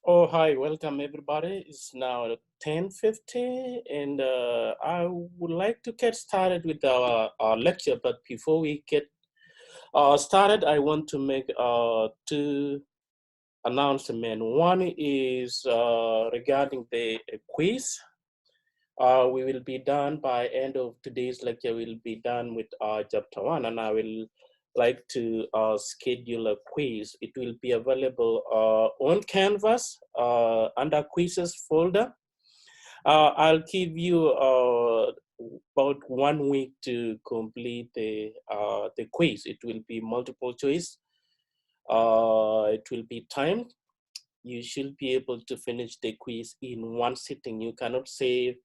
Oh, hi, welcome everybody. It's now 10:50 and I would like to get started with our lecture. But before we get started, I want to make two announcements. One is regarding the quiz. We will be done by end of today's lecture. We'll be done with chapter one, and I will like to schedule a quiz. It will be available on Canvas under quizzes folder. I'll give you about 1 week to complete the quiz. It will be multiple choice. It will be timed. You should be able to finish the quiz in one sitting. You cannot save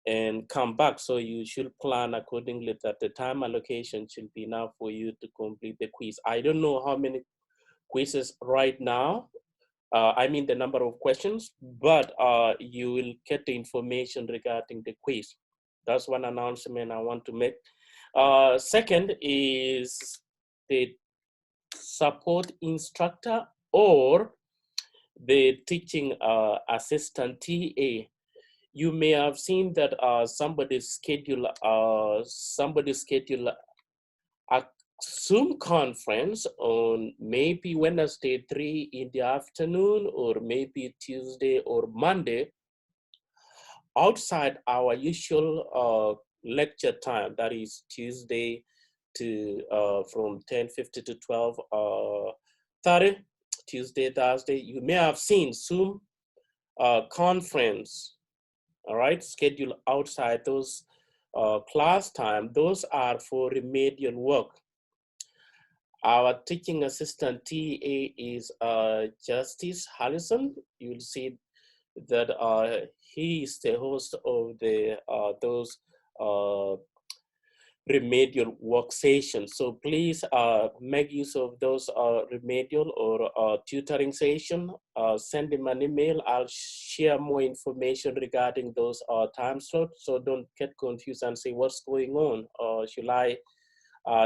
and come back. So you should plan accordingly that the time allocation should be enough for you to complete the quiz. I don't know how many quizzes right now. I mean the number of questions, but you will get the information regarding the quiz. That's one announcement I want to make. Second is the support instructor or the teaching assistant TA. You may have seen that somebody schedule a Zoom conference on maybe Wednesday 3 in the afternoon or maybe Tuesday or Monday outside our usual lecture time. That is Tuesday to from 10:50 to 12:30, Tuesday, Thursday. You may have seen Zoom conference, all right, scheduled outside those class time. Those are for remedial work. Our teaching assistant TA is Justice Harrison. You'll see that he is the host of those uh, remedial work sessions. So please make use of those remedial or tutoring session. Send him an email. I'll share more information regarding those time slots. So don't get confused and say what's going on. Should I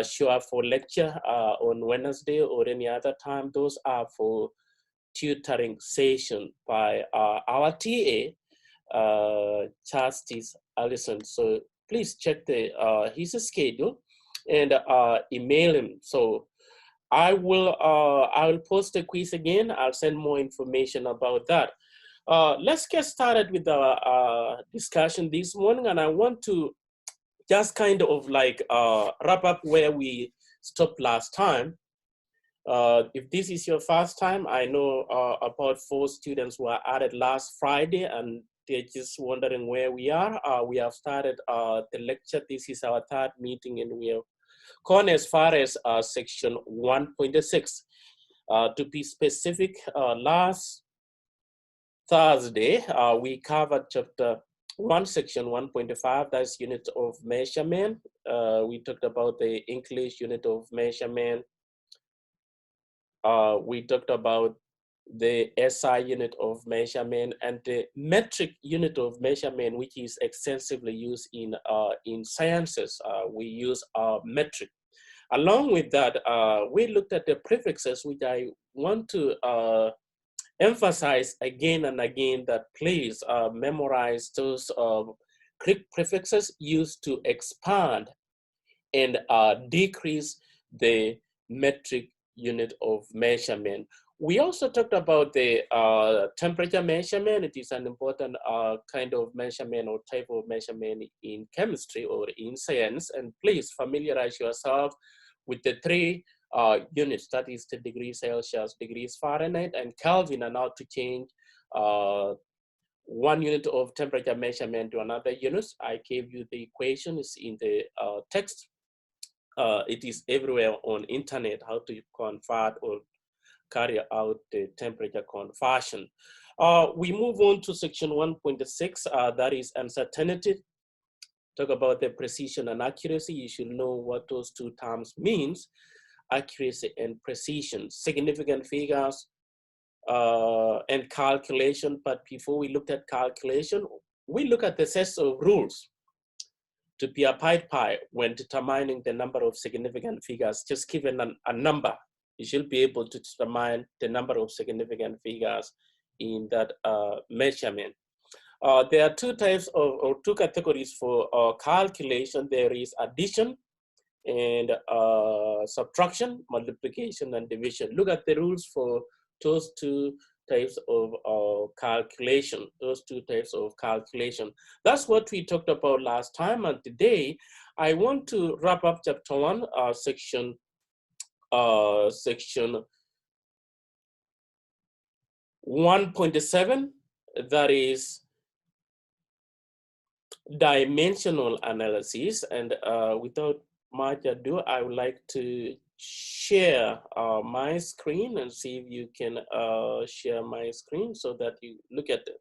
show up for lecture on Wednesday or any other time? Those are for tutoring session by our TA, Justice Allison. So please check his schedule and email him. So I will post the quiz again. I'll send more information about that. Let's get started with the discussion this morning, and I want to just kind of like wrap up where we stopped last time. If this is your first time, I know about 4 students were added last Friday and they're just wondering where we are. We have started the lecture. This is our third meeting and we have gone as far as section 1.6. To be specific, last Thursday, we covered chapter 1, section 1.5, that's unit of measurement. We talked about the English unit of measurement. We talked about the SI unit of measurement and the metric unit of measurement, which is extensively used in sciences. We use metric. Along with that, we looked at the prefixes, which I want to emphasize again and again that please memorize those Greek prefixes used to expand and decrease the metric unit of measurement. We also talked about the temperature measurement. It is an important kind of measurement or type of measurement in chemistry or in science. And please familiarize yourself with the three units, that is the degrees Celsius, degrees Fahrenheit, and Kelvin, and how to change one unit of temperature measurement to another unit. I gave you the equations in the text. It is everywhere on internet, how to convert or carry out the temperature conversion. We move on to section 1.6, that is uncertainty. Talk about the precision and accuracy. You should know what those two terms means, accuracy and precision, significant figures and calculation. But before we looked at calculation, we look at the sets of rules to be applied by when determining the number of significant figures, just given a number. you should be able to determine the number of significant figures in that measurement. There are two types of, or two categories for calculation. There is addition and subtraction, multiplication, and division. Look at the rules for those two types of calculation, those two types of calculation. That's what we talked about last time, and today I want to wrap up chapter 1, section 1.7, that is dimensional analysis. And without much ado, I would like to share my screen and see if you can share my screen so that you look at the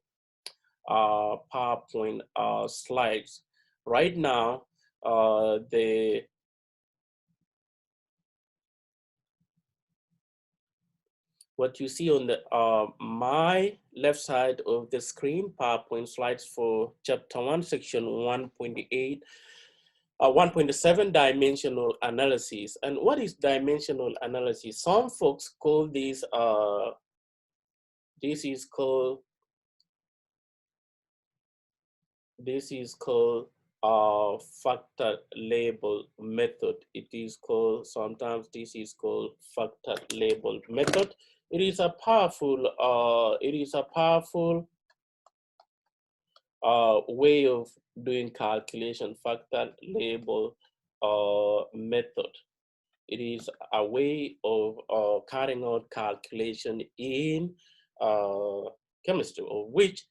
PowerPoint slides. Right now, what you see on the my left side of the screen, PowerPoint slides for chapter 1, section 1.8, 1.7, dimensional analysis. And what is dimensional analysis? Some folks call this factor label method. It is called, sometimes this is called factor label method. It is a powerful way of doing calculation, factor label method. It is a way of carrying out calculation in chemistry, of which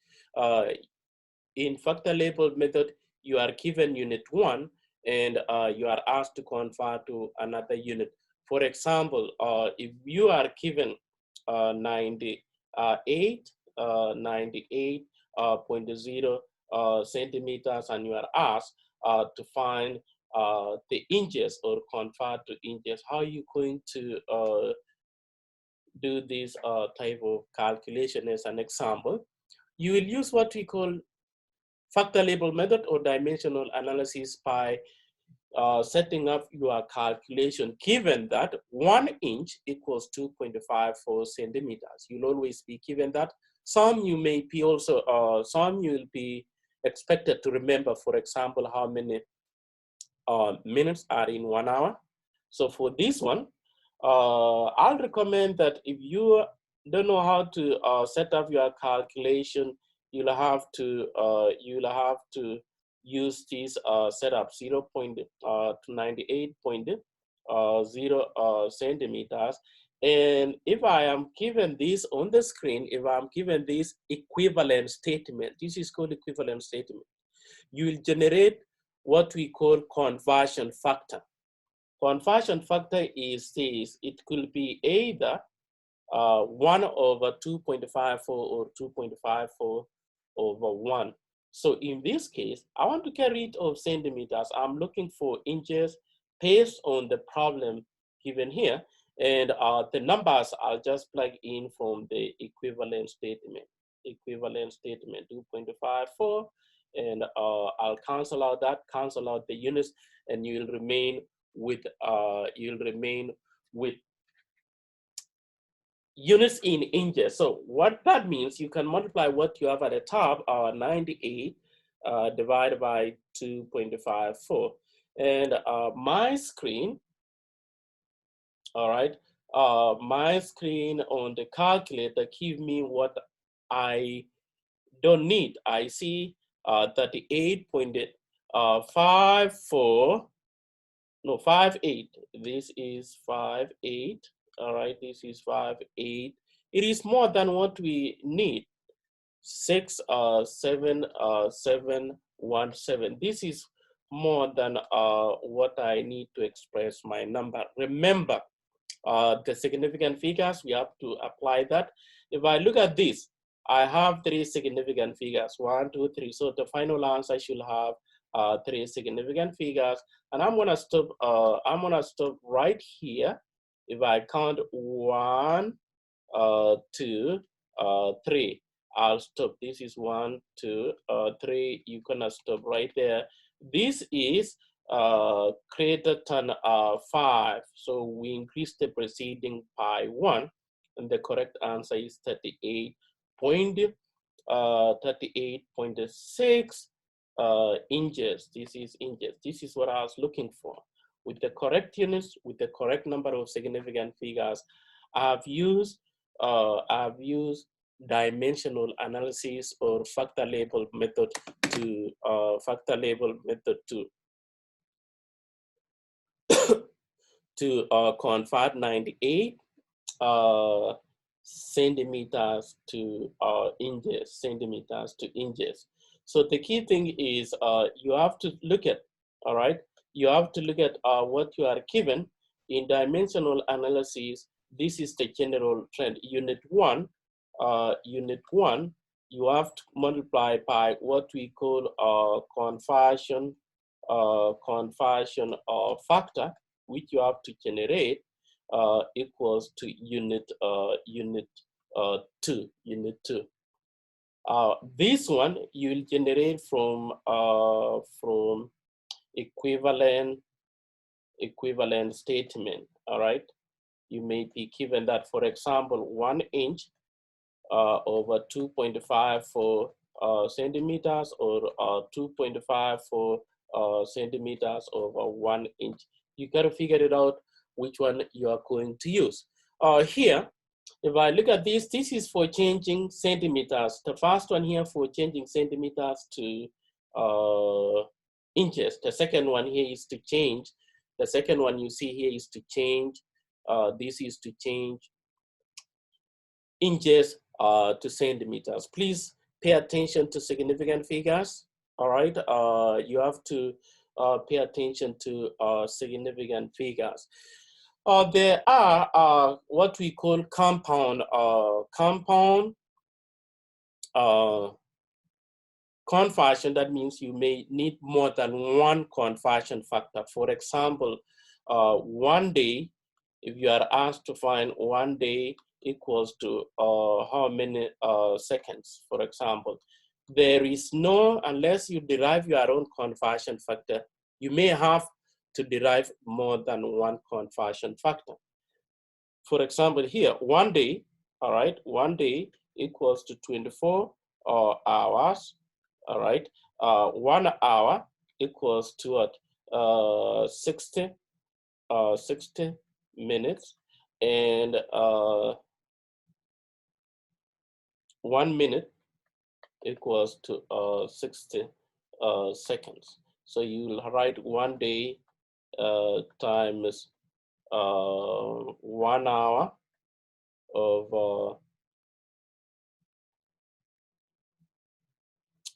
in factor label method, you are given unit 1 and you are asked to convert to another unit. For example, if you are given 98.0 centimeters and you are asked to find the inches or convert to inches, how are you going to do this type of calculation? As an example, you will use what we call factor label method or dimensional analysis by setting up your calculation, given that 1 inch equals 2.54 centimeters. You'll always be given that. Some you may be also, some you'll be expected to remember, for example, how many minutes are in 1 hour. So for this one, I'll recommend that if you don't know how to set up your calculation, you'll have to use this setup 0.98.0 centimeters. And if I am given this on the screen, if I'm given this equivalent statement, this is called equivalent statement, you will generate what we call conversion factor. Conversion factor is this: it could be either 1 over 2.54 or 2.54 over 1. So in this case, I want to get rid of centimeters. I'm looking for inches based on the problem given here. And the numbers I'll just plug in from the equivalent statement. Equivalent statement 2.54. And I'll cancel out the units, and you'll remain with units in inches. So what that means, you can multiply what you have at the top, 98 divided by 2.54. And my screen, all right, my screen on the calculator give me what I don't need. I see 38.54, no, 58. This is 58. All right, this is 58. It is more than what we need. 717. This is more than what I need to express my number. Remember, the significant figures, we have to apply that. If I look at this, I have 3 significant figures, 1, 2, 3. So the final answer should have 3 significant figures. And I'm gonna stop right here. If I count 1, 2, 3, I'll stop. This is 1, 2, 3. You're gonna stop right there. This is greater than 5. So we increase the preceding by 1, and the correct answer is 38.6 inches. This is inches. This is what I was looking for. With the correct units, with the correct number of significant figures, I've used dimensional analysis or factor label method to convert 98 centimeters to inches. So the key thing is you have to look at, all right, you have to look at what you are given in dimensional analysis. This is the general trend. Unit one, you have to multiply by what we call conversion factor, which you have to generate equals to unit two. This one you'll generate from equivalent statement. All right, you may be given that, for example, 1 inch over 2.5 for centimeters, or 2.5 for centimeters over 1 inch. You got to figure it out which one you are going to use. Here, if I look at this, this is for changing centimeters. The first one here for changing centimeters to inches. The second one here is to change. The second one you see here is to change. This is to change inches to centimeters. Please pay attention to significant figures. All right, you have to pay attention to significant figures. There are what we call compound conversion. That means you may need more than one conversion factor. For example, 1 day, if you are asked to find 1 day equals to how many seconds, for example, there is no, unless you derive your own conversion factor, you may have to derive more than one conversion factor. For example, here, 1 day, all right, 1 day equals to 24 hours, all right. 1 hour equals to what? 60 minutes, and 1 minute equals to 60 seconds. So you'll write 1 day times 1 hour of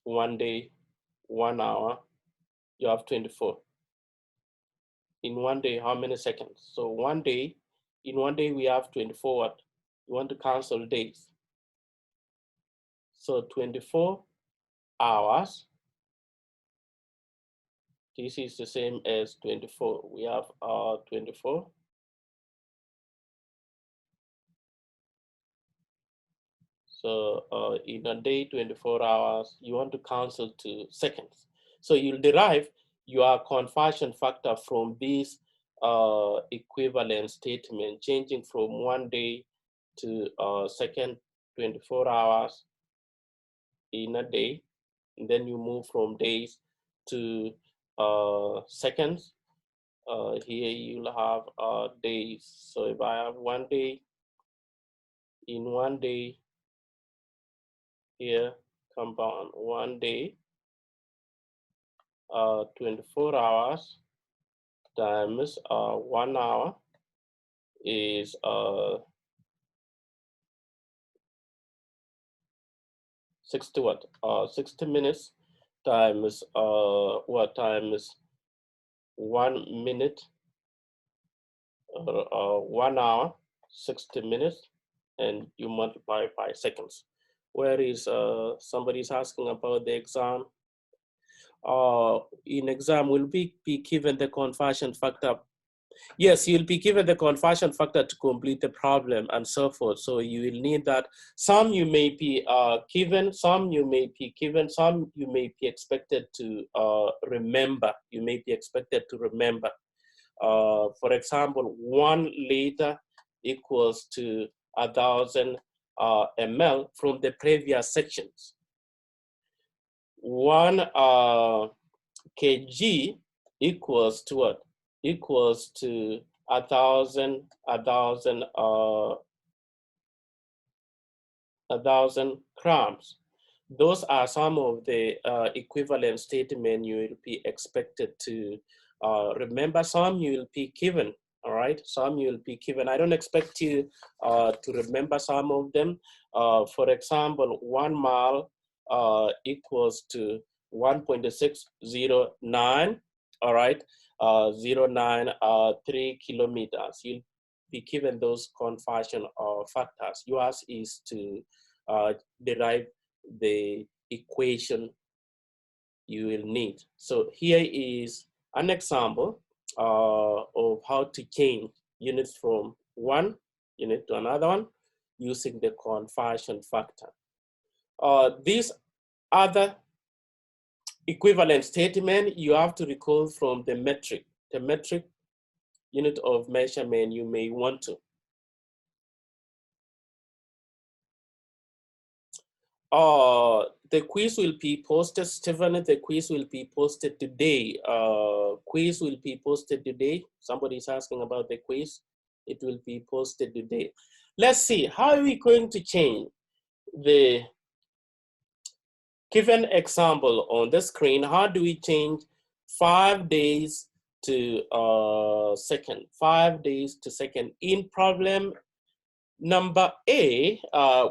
1 day, 1 hour, you have 24. In 1 day, how many seconds? So 1 day, in 1 day we have 24 what? You want to cancel days. So 24 hours, this is the same as 24. We have 24. So in a day, 24 hours, you want to cancel to seconds. So you'll derive your conversion factor from this equivalent statement, changing from 1 day to second, 24 hours in a day. And then you move from days to seconds. Here you'll have days. So if I have 1 day, in 1 day, here compound 1 day, 24 hours times 1 hour is 60 what? 60 minutes times what, times 1 minute, 1 hour, 60 minutes, and you multiply by seconds. Where is somebody's asking about the exam? In exam will be given the conversion factor Yes, you'll be given the conversion factor to complete the problem and so forth. So you will need that. Some you may be given, some you may be given, some you may be expected to remember. You may be expected to remember. For example, 1 liter equals to 1,000 ml from the previous sections. 1 kg equals to what? Equals to 1,000 grams. Those are some of the equivalent statements you will be expected to remember. Some you will be given, all right? Some you will be given. I don't expect you to remember some of them. For example, 1 mile equals to 1.609, all right? 0.93 kilometers. You'll be given those conversion factors. Yours is to derive the equation you will need. So here is an example of how to change units from one unit to another one using the conversion factor. These other equivalent statement you have to recall from the metric unit of measurement you may want to. The quiz will be posted, Stephanie, the quiz will be posted today. Quiz will be posted today. Somebody is asking about the quiz. It will be posted today. Let's see, how are we going to change the given example on the screen? How do we change 5 days to second? 5 days to second. In problem number A,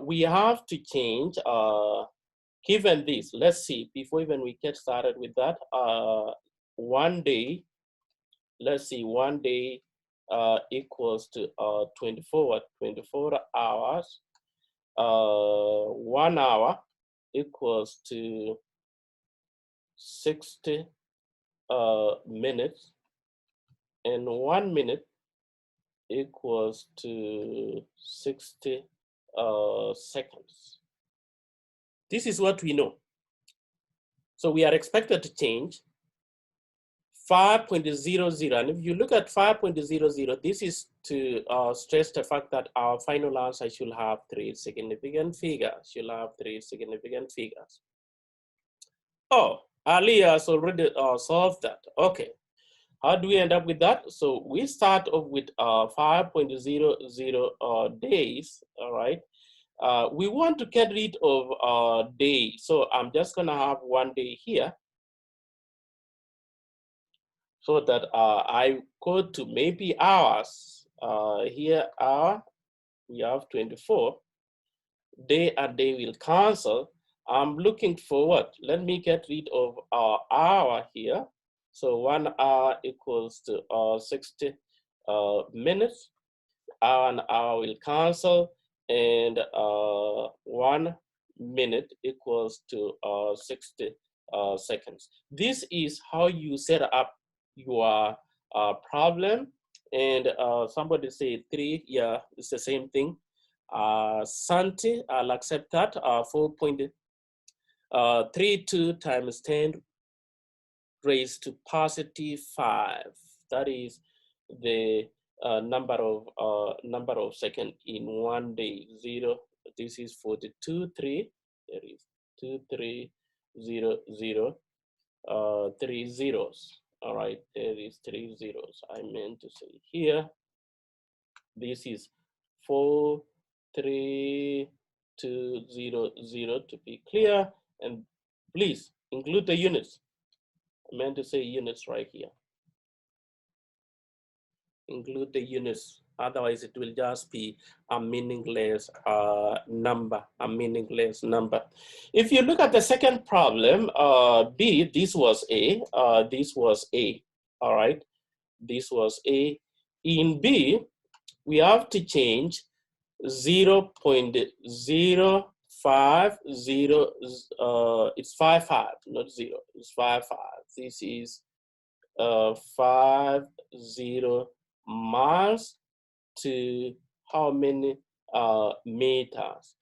we have to change, given this, let's see, before even we get started with that, 1 day, let's see, 1 day equals to 24 hours. 1 hour equals to 60 minutes, and 1 minute equals to 60 seconds. This is what we know. So we are expected to change 5.00, and if you look at 5.00, this is to stress the fact that our final answer should have 3 significant figures, Oh, Ali has already solved that. Okay, how do we end up with that? So we start off with 5.00 days, all right? We want to get rid of day, so I'm just gonna have 1 day here, so that I go to maybe hours. Here hour, we have 24. Day and day will cancel. I'm looking forward. Let me get rid of our hour here. So 1 hour equals to 60 minutes. Hour and hour will cancel, and 1 minute equals to 60 seconds. This is how you set up your problem. And somebody say 3, yeah, it's the same thing. Santi, I'll accept that. 4.32 times 10 raised to positive 5. That is the number of seconds in 1 day. 0. This is 42 3. There is 2 3 0 0. 3 zeros. All right, there is 3 zeros. I meant to say here. This is 4 3 2 0 0 to be clear, and please include the units. I meant to say units right here. Include the units, otherwise it will just be a meaningless number, If you look at the second problem, B, this was A, all right, this was A. In B, we have to change 0.05, it's 55, not 0, it's 55. This is 50 miles to how many meters.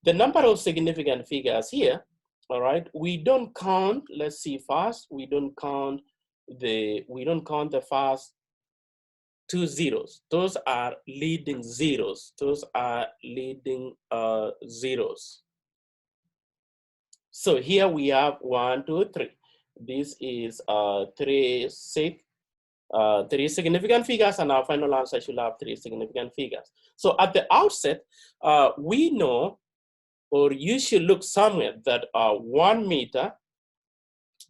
The number of significant figures here, all right, we don't count, let's see first, we don't count the first two zeros. Those are leading zeros. Those are leading zeros. So here we have 1, 2, 3. This is three significant figures, and our final answer should have 3 significant figures. So at the outset, we know, or you should look somewhere, that 1 meter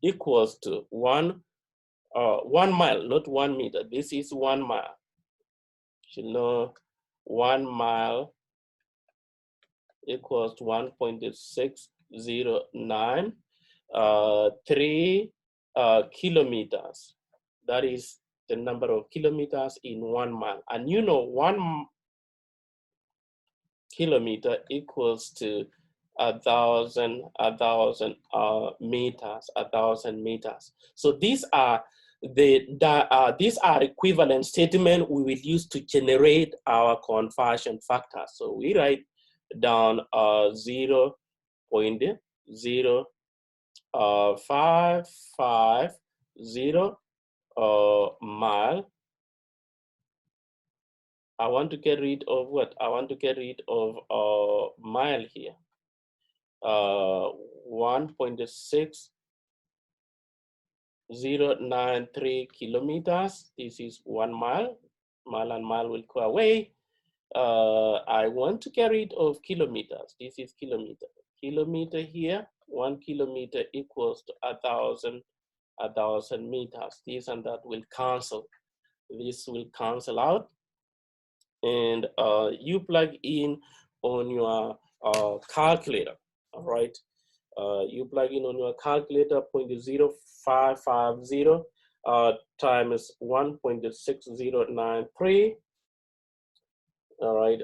equals to 1 mile, not 1 meter. This is 1 mile. You should know 1 mile equals to 1.609 3 kilometers. That is the number of kilometers in 1 mile. And you know 1 kilometer equals to 1,000 meters, 1,000 meters. So these are these are equivalent statements we will use to generate our conversion factors. So we write down 0.0550 mile. I want to get rid of what? I want to get rid of mile here. 1.6093 kilometers. This is 1 mile. Mile and mile will go away. I want to get rid of kilometers. This is kilometer. Kilometer here. 1 kilometer equals to 1,000 meters. This and that will cancel. This will cancel out. And you plug in on your calculator, all right? You plug in on your calculator 0.0550 times 1.6093, all right,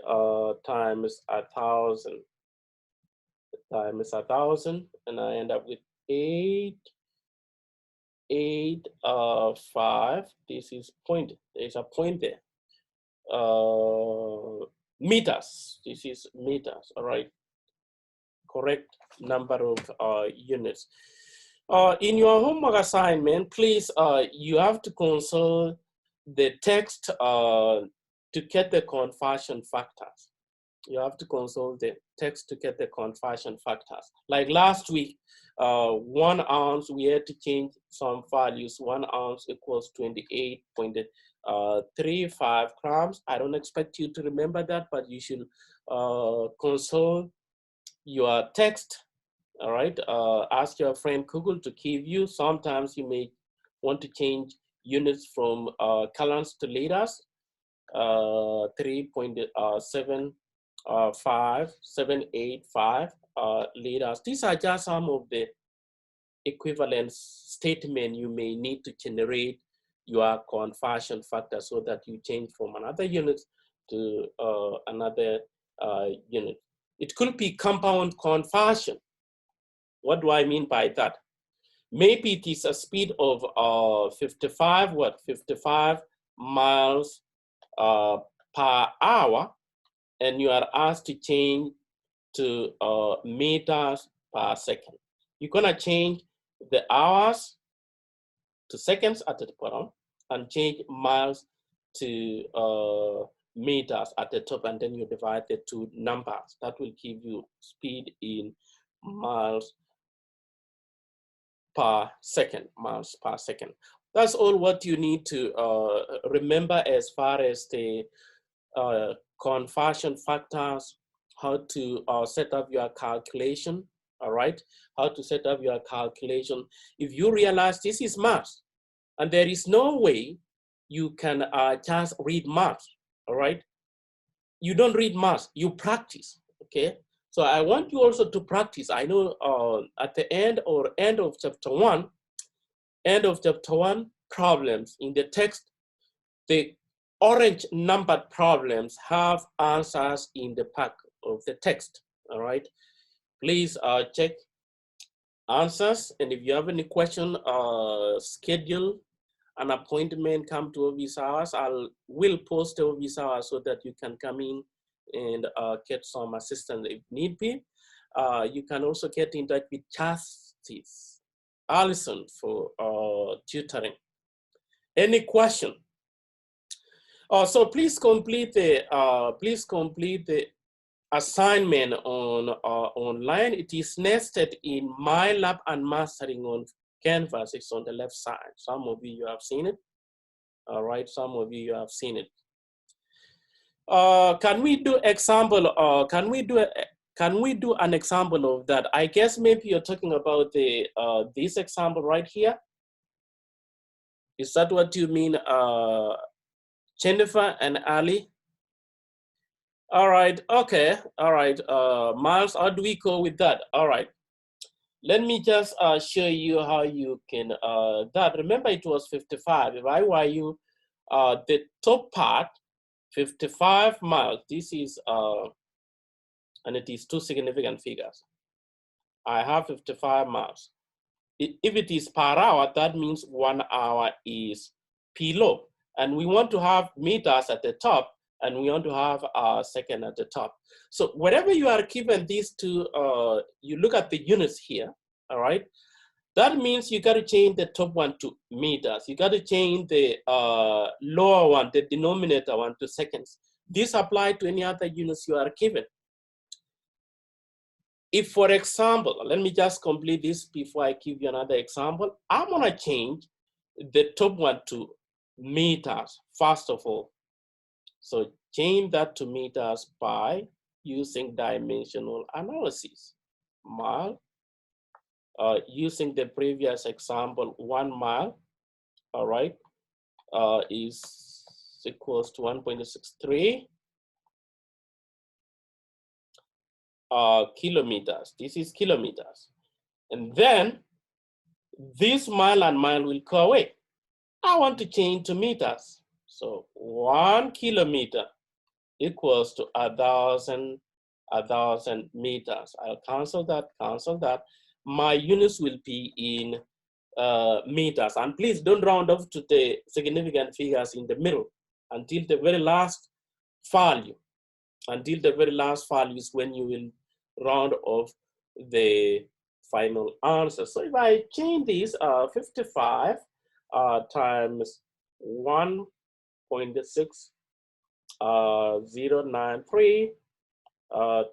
times 1,000, and I end up with 885. This is point, there's a point there. Meters, this is meters, all right? Correct number of units. In your homework assignment, please, you have to consult the text to get the conversion factors. You have to consult the text to get the conversion factors. Like last week, 1 ounce, we had to change some values. 1 ounce equals 28.35 grams. I don't expect you to remember that, but you should consult your text, all right? Ask your friend Google to give you. Sometimes you may want to change units from gallons to liters, 3.785 liters. These are just some of the equivalent statement you may need to generate your conversion factor so that you change from another unit to another unit. It could be compound conversion. What do I mean by that? Maybe it is a speed of 55 miles per hour, and you are asked to change to meters per second. You're gonna change the hours to seconds at the bottom and change miles to meters at the top, and then you divide the two numbers. That will give you speed in miles per second, miles per second. That's all what you need to remember as far as the conversion factors, how to set up your calculation, all right? How to set up your calculation. If you realize this is math, and there is no way you can just read math, all right? You don't read math, you practice, okay? So I want you also to practice. I know at the end or end of chapter one problems in the text, the orange numbered problems have answers in the back of the text, all right? Please check answers, and if you have any question, schedule an appointment, come to office hours, will post the office hours so that you can come in and get some assistance if need be. You can also get in touch with Justice Allison for tutoring. Any question? So please complete the assignment on online. It is nested in My Lab and Mastering on Canvas. It's on the left side. Some of you have seen it. All right, some of you have seen it. Can we do example? Can we do an example of that? I guess maybe you're talking about the this example right here. Is that what you mean, Jennifer and Ali? All right, okay, all right. Miles, how do we go with that? All right, let me just show you how you can, remember it was 55. If I were you, the top part, 55 miles, this is, and it is two significant figures. I have 55 miles. If it is per hour, that means 1 hour is below. And we want to have meters at the top, and we want to have a second at the top. So wherever you are given these two, you look at the units here, all right? That means you got to change the top one to meters. You got to change the lower one, the denominator one, to seconds. This applies to any other units you are given. If, for example, let me just complete this before I give you another example. I'm gonna change the top one to meters, first of all. So change that to meters by using dimensional analysis. Mile, using the previous example, 1 mile, all right, is equals to 1.63 kilometers. This is kilometers. And then this mile and mile will go away. I want to change to meters. So 1 kilometer equals to 1,000 meters. I'll cancel that. My units will be in meters. And please don't round off to the significant figures in the middle until the very last value. Until the very last value is when you will round off the final answer. So if I change this 55 times 1.6093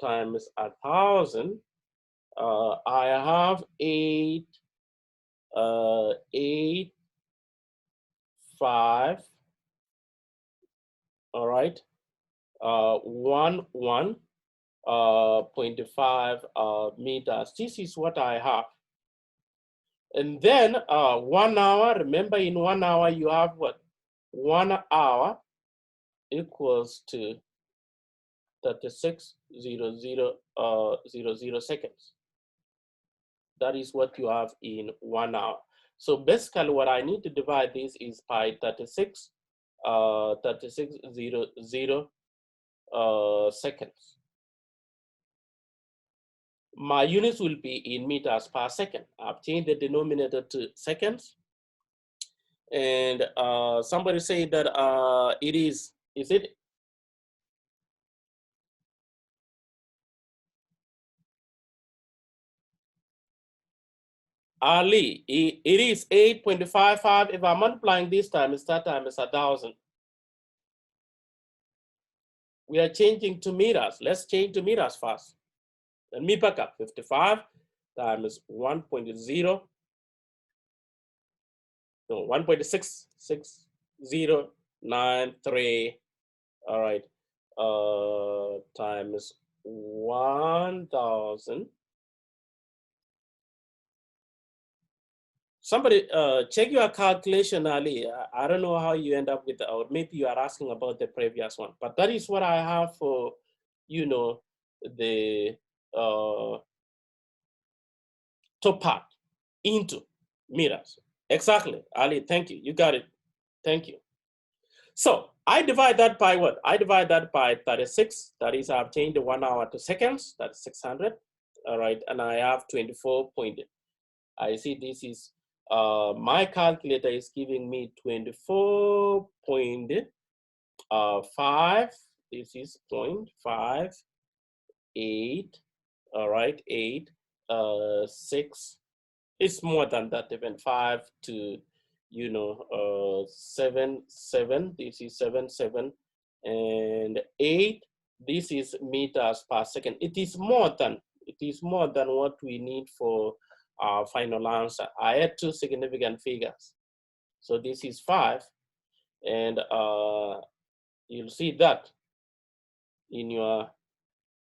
times 1,000, I have 885, all right, 11.5 meters. This is what I have. And then 1 hour, remember in 1 hour you have what? 1 hour equals to 36,000 seconds. That is what you have in 1 hour. So basically what I need to divide this is by 36,000 seconds. My units will be in meters per second. I've changed the denominator to seconds. And somebody said that is it? Ali, it is 8.55. If I'm multiplying this time, it's 1,000. We are changing to meters. Let's change to meters first. Let me back up. 55 times 1.0. No, 1.66093. All right. Times 1,000. Somebody check your calculation, Ali. I don't know how you end up with, or maybe you are asking about the previous one, but that is what I have for, you know, the top part into meters. Exactly, Ali, thank you. You got it. Thank you. So I divide that by what? I divide that by 36. That is, I've changed the 1 hour to seconds. That's 600. All right, and I have 24 point. I see this is My calculator is giving me 24.5. This is 0.58. All right, 8, 6. It's more than that, even 5 to, 7, 7. This is 7, 7, and 8. This is meters per second. It is more than what we need for our final answer. I had two significant figures. So this is 5, and you'll see that in your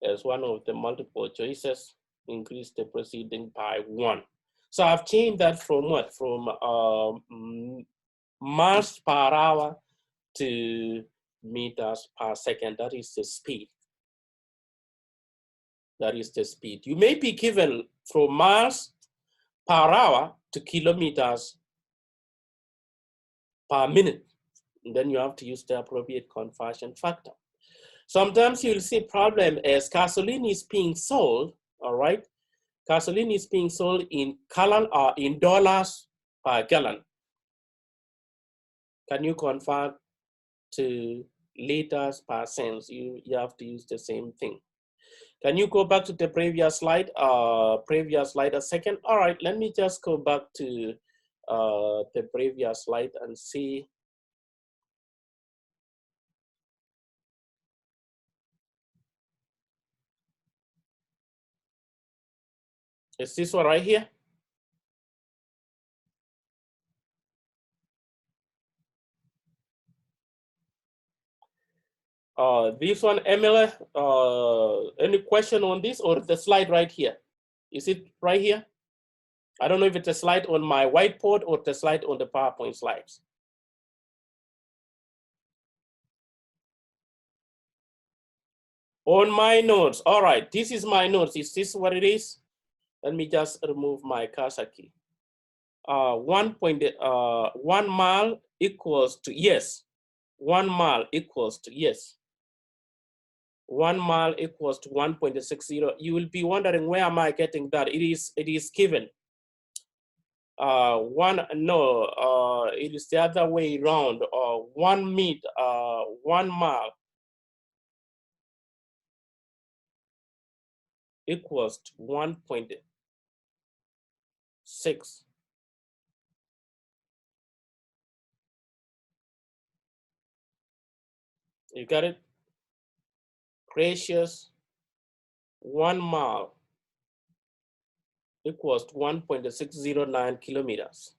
as one of the multiple choices. Increase the preceding by 1. So I've changed that from what? From miles per hour to meters per second. That is the speed. That is the speed. You may be given from miles per hour to kilometers per minute. And then you have to use the appropriate conversion factor. Sometimes you'll see problem as gasoline is being sold, all right? Gasoline is being sold in dollars per gallon. Can you convert to liters per cents? You have to use the same thing. Can you go back to the previous slide? Previous slide a second. All right, let me just go back to the previous slide and see. Is this one right here? This one, Emily, any question on this or the slide right here? Is it right here? I don't know if it's a slide on my whiteboard or the slide on the PowerPoint slides. On my notes, all right, this is my notes. Is this what it is? Let me just remove my cursor key. 1 mile equals to, yes. 1 mile equals to, yes. 1 mile equals to 1.60. You will be wondering, where am I getting that? It is given. It is the other way around. 1 mile equals to 1.6. You got it? Gracious, 1 mile equals to 1.609 kilometers.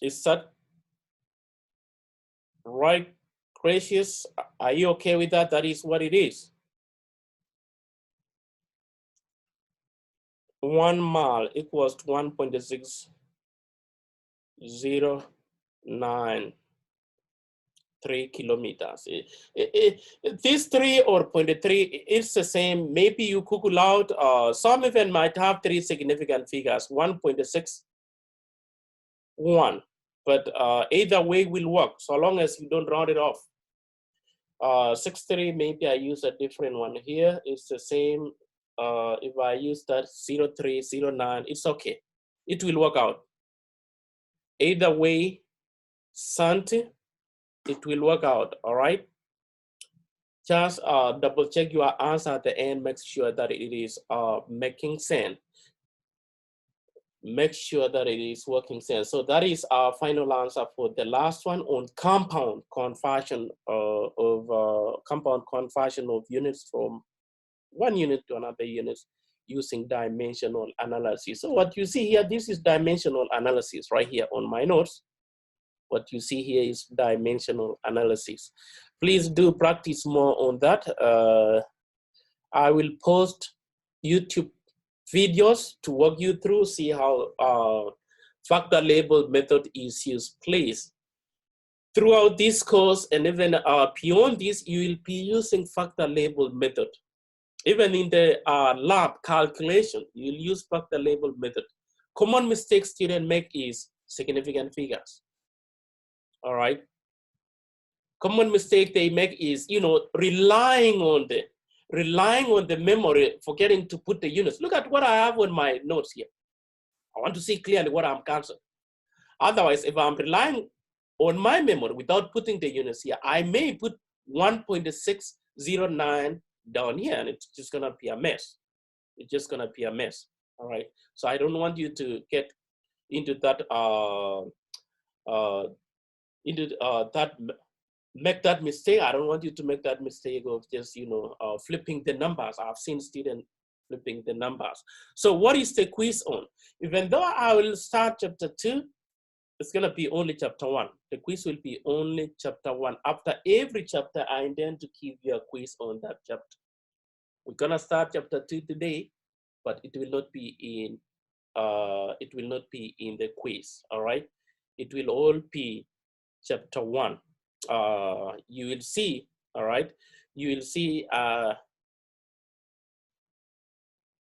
Is that right, Gracious? Are you okay with that? That is what it is. 1 mile equals to 1.609 kilometers. This 3 or 0.3, it's the same. Maybe you Google out, some even might have 3 significant figures, 1.61, but either way will work, so long as you don't round it off. 6.3, maybe I use a different one. Here it's the same. If I use that 0.3, 0.9, it's okay. It will work out. Either way, Santi, it will work out, all right? Just double check your answer at the end, make sure that it is making sense. Make sure that it is working sense. So that is our final answer for the last one on compound conversion of units from one unit to another unit using dimensional analysis. So what you see here, this is dimensional analysis right here on my notes. What you see here is dimensional analysis. Please do practice more on that. I will post YouTube videos to walk you through, see how factor label method is used. Please, throughout this course and even beyond this, you will be using factor label method. Even in the lab calculation, you'll use factor label method. Common mistakes students make is significant figures. All right. Common mistake they make is, relying on the relying on the memory, forgetting to put the units. Look at what I have on my notes here. I want to see clearly what I'm counting. Otherwise, if I'm relying on my memory without putting the units here, I may put 1.609 down here, and it's just gonna be a mess. It's just gonna be a mess. All right. So I don't want you to get into that make that mistake. I don't want you to make that mistake of just flipping the numbers. I've seen students flipping the numbers. So what is the quiz on? Even though I will start chapter 2, it's gonna be only chapter 1. The quiz will be only chapter 1. After every chapter, I intend to give you a quiz on that chapter. We're gonna start chapter 2 today, but it will not be in the quiz. All right, it will all be chapter 1. You will see. All right, you will see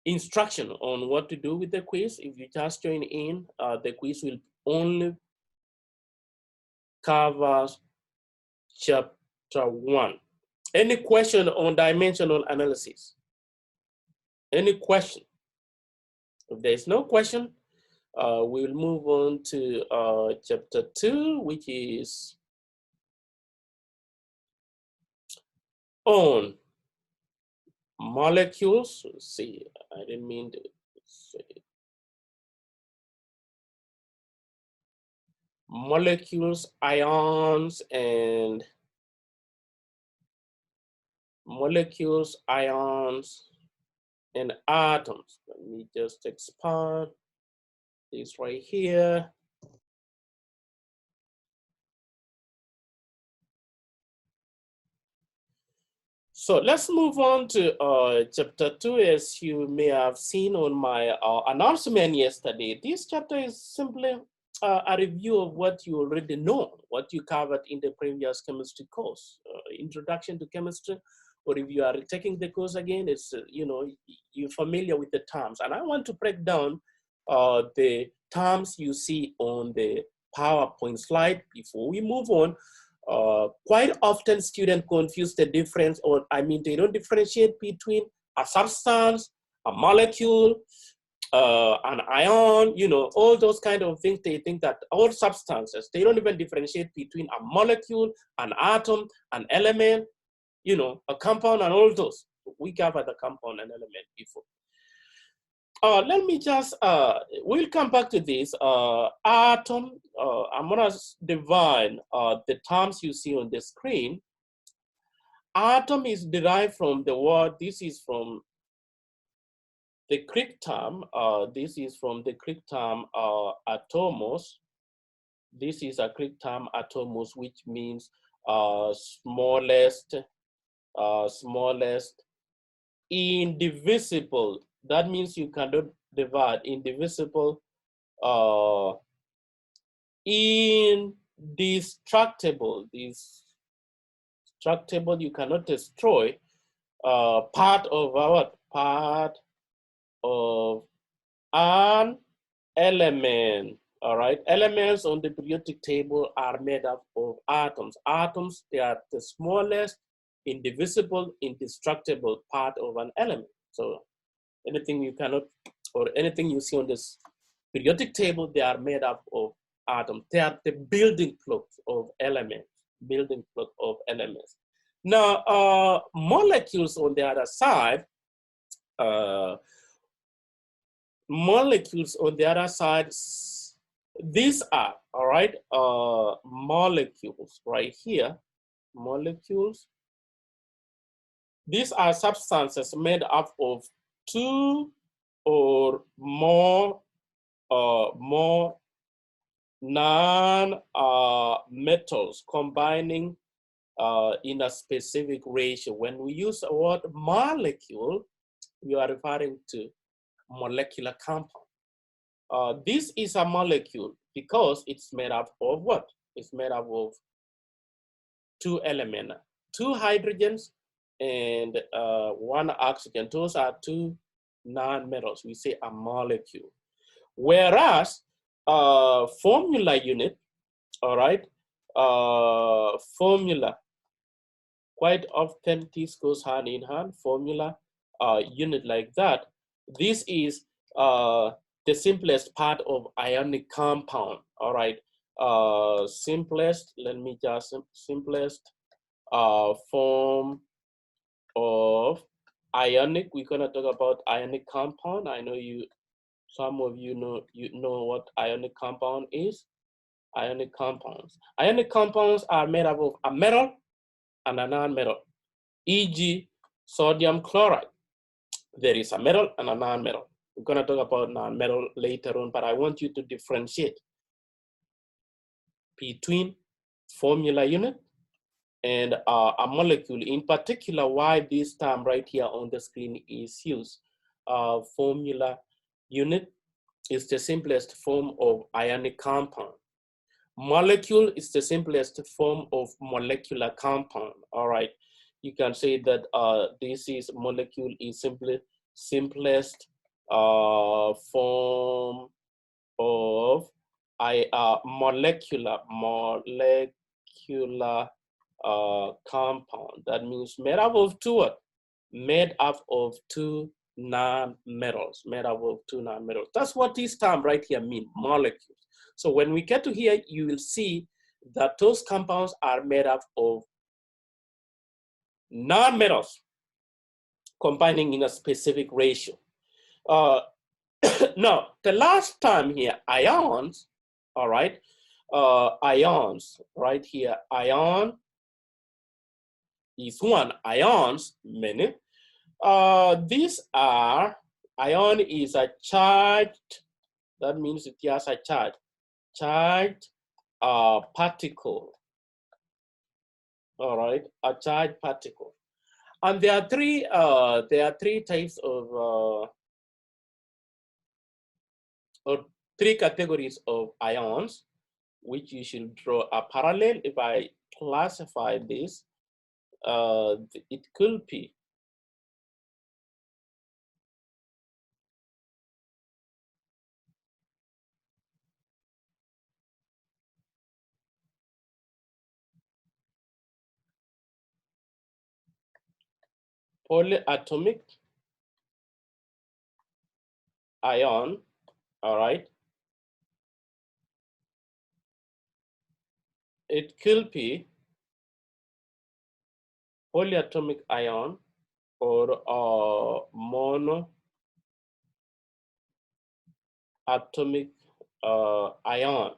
instruction on what to do with the quiz. If you just join in, the quiz will only cover chapter 1. Any question on dimensional analysis? Any question? If there's no question, we will move on to chapter 2, which is on molecules. Let's see, I didn't mean to say it. Molecules, ions, and atoms. Let me just expand this right here. So let's move on to chapter 2. As you may have seen on my announcement yesterday, this chapter is simply a review of what you already know, what you covered in the previous chemistry course, introduction to chemistry. Or if you are taking the course again, it's you're familiar with the terms. And I want to break down the terms you see on the PowerPoint slide before we move on. Quite often students confuse the difference, or they don't differentiate between a substance, a molecule, an ion, all those kind of things. They think that all substances, they don't even differentiate between a molecule, an atom, an element, a compound, and all those. We covered the compound and element before. Let me just, we'll come back to this. Atom, I'm gonna divide the terms you see on the screen. Atom is derived from the word, this is from the Greek term, atomos. This is a Greek term, atomos, which means smallest, indivisible. That means you cannot divide. Indivisible, indestructible. Destructible, you cannot destroy. Part of an element. All right, elements on the periodic table are made up of atoms. Atoms, they are the smallest, indivisible, indestructible part of an element. So anything you cannot, or anything you see on this periodic table, they are made up of atoms. They are the building blocks of elements. Now, molecules on the other side, these are, all right, molecules right here, molecules. These are substances made up of two or more non-metals combining in a specific ratio. When we use the word molecule, we are referring to molecular compound. This is a molecule because it's made up of what? It's made up of two elements, two hydrogens and one oxygen. Those are two non-metals. We say a molecule. Whereas formula unit, all right, formula Quite often this goes hand in hand, formula, unit like that. This is the simplest part of ionic compound, all right? Simplest, let me just, simplest form of ionic. We're gonna talk about ionic compound. I know some of you know what ionic compound is. Ionic compounds. Ionic compounds are made up of a metal and a non-metal, e.g. sodium chloride. There is a metal and a non-metal. We're gonna talk about non-metal later on, but I want you to differentiate between formula unit and a molecule. In particular, why this term right here on the screen is used. Formula unit is the simplest form of ionic compound. Molecule is the simplest form of molecular compound. All right, you can say that this is molecule is simplest form of molecular compound. That means made up of two what? Made up of two non-metals. Made up of two non-metals. That's what this term right here means, molecules. So when we get to here, you will see that those compounds are made up of non-metals combining in a specific ratio. Now, the last term here, ions, all right, ions, right here, ion is one, ions, many. These are, ion is a charged, that means it has a charged particle, all right, a charged particle. And there are three types of, or three categories of ions, which you should draw a parallel. If I classify this, it could be polyatomic ion, all right? It could be polyatomic ion or monoatomic ion.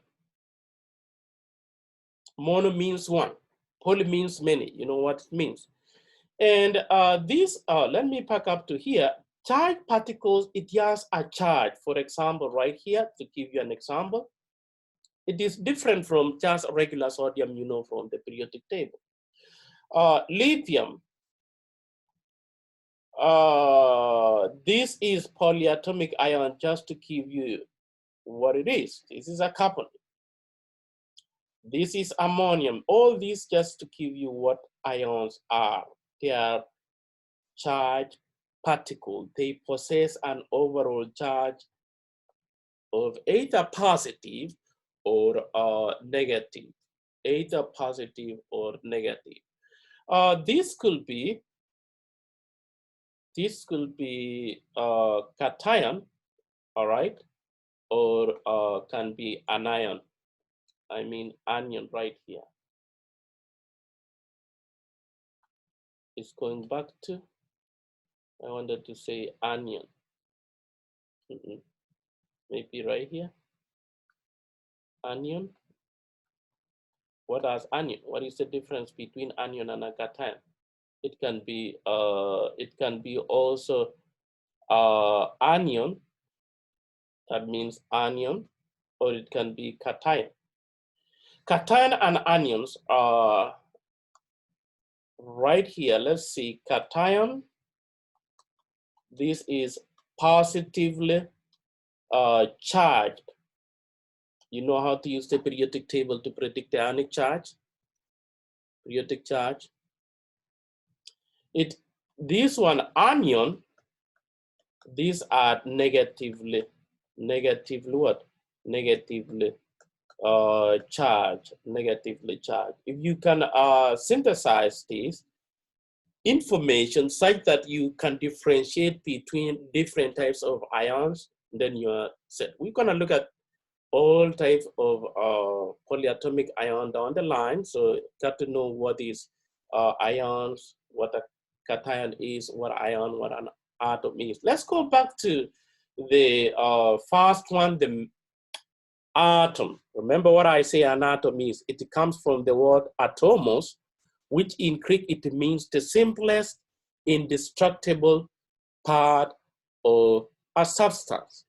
Mono means one, poly means many, you know what it means. And let me back up to here. Charged particles, it has a charge. For example, right here, to give you an example, it is different from just regular sodium, you know, from the periodic table. Lithium, this is polyatomic ion, just to give you what it is. This is a carbon. This is ammonium. All these just to give you what ions are. They are charged particles. They possess an overall charge of either positive or negative. Either positive or negative. This could be cation, all right, or can be anion. I mean anion right here. It's going back to, I wanted to say onion. Maybe right here. Onion. What is onion? What is the difference between anion and a cation? It can be also anion. That means anion, or it can be cation. Cation and anions are right here. Let's see, cation. This is positively charged. You know how to use the periodic table to predict the ionic charge? Periodic charge. This one, anion, these are negatively what? Negatively charged, negatively charged. If you can synthesize this, information such that you can differentiate between different types of ions, then you are set. We're gonna look at all types of polyatomic ion down the line. So got to know what is ions, what a cation is, what ion, what an atom is. Let's go back to the first one, the atom. Remember what I say an atom is. It comes from the word atomos, which in Greek it means the simplest indestructible part of a substance.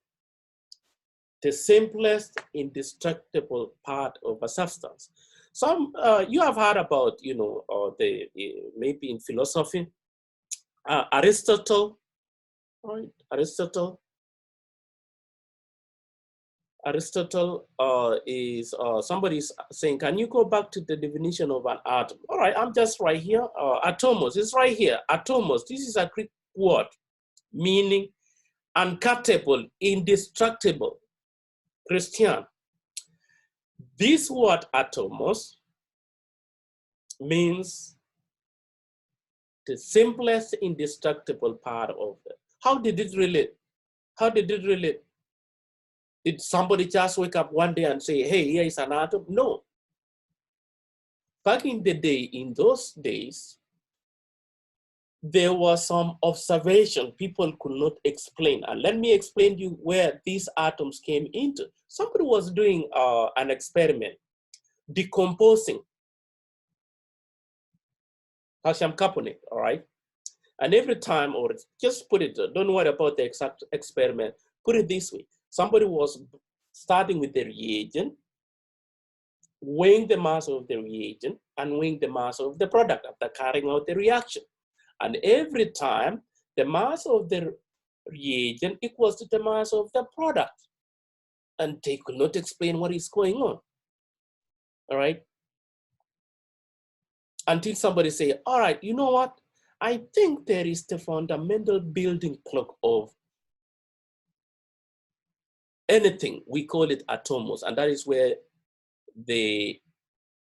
The simplest indestructible part of a substance. Some you have heard about, you know, maybe in philosophy, Aristotle, right? Aristotle is somebody's saying, can you go back to the definition of an atom? All right, I'm just right here. Atomos is right here. Atomos. This is a Greek word meaning uncuttable, indestructible. Christian. This word atomos means the simplest indestructible part of it. How did it relate? How did it relate? Did somebody just wake up one day and say, hey, here is an atom? No. Back in the day, in those days, there was some observation people could not explain. And let me explain to you where these atoms came into. Somebody was doing an experiment, decomposing calcium carbonate, all right? And every time, or just put it, don't worry about the exact experiment, put it this way. Somebody was starting with the reagent, weighing the mass of the reagent, and weighing the mass of the product after carrying out the reaction. And every time, the mass of the reagent equals to the mass of the product. And they could not explain what is going on, all right? Until somebody say, all right, you know what? I think there is the fundamental building block of anything. We call it atomos, and that is where the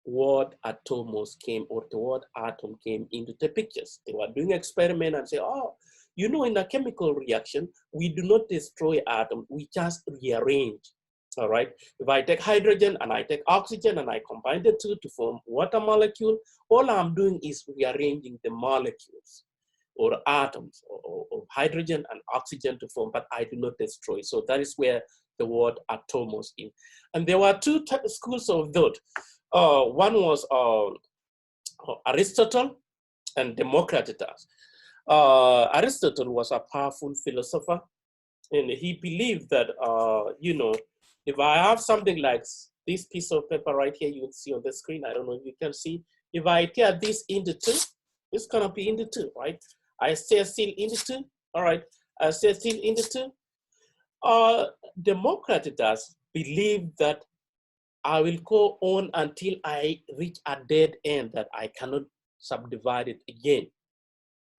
word atomos came, or the word atom came into the pictures. They were doing experiment and say, oh, you know, in a chemical reaction, we do not destroy atoms, we just rearrange. All right. If I take hydrogen and I take oxygen and I combine the two to form water molecule, all I'm doing is rearranging the molecules or atoms of hydrogen and oxygen to form, but I do not destroy. So that is where the word atomos in. And there were two schools of thought. One was Aristotle and Democritus. Aristotle was a powerful philosopher, and he believed that, you know, if I have something like this piece of paper right here, you will see on the screen, I don't know if you can see, if I tear this into two, it's gonna be into two, right? I stay still into two, all right, I stay still into two. Democritus believed that I will go on until I reach a dead end that I cannot subdivide it again.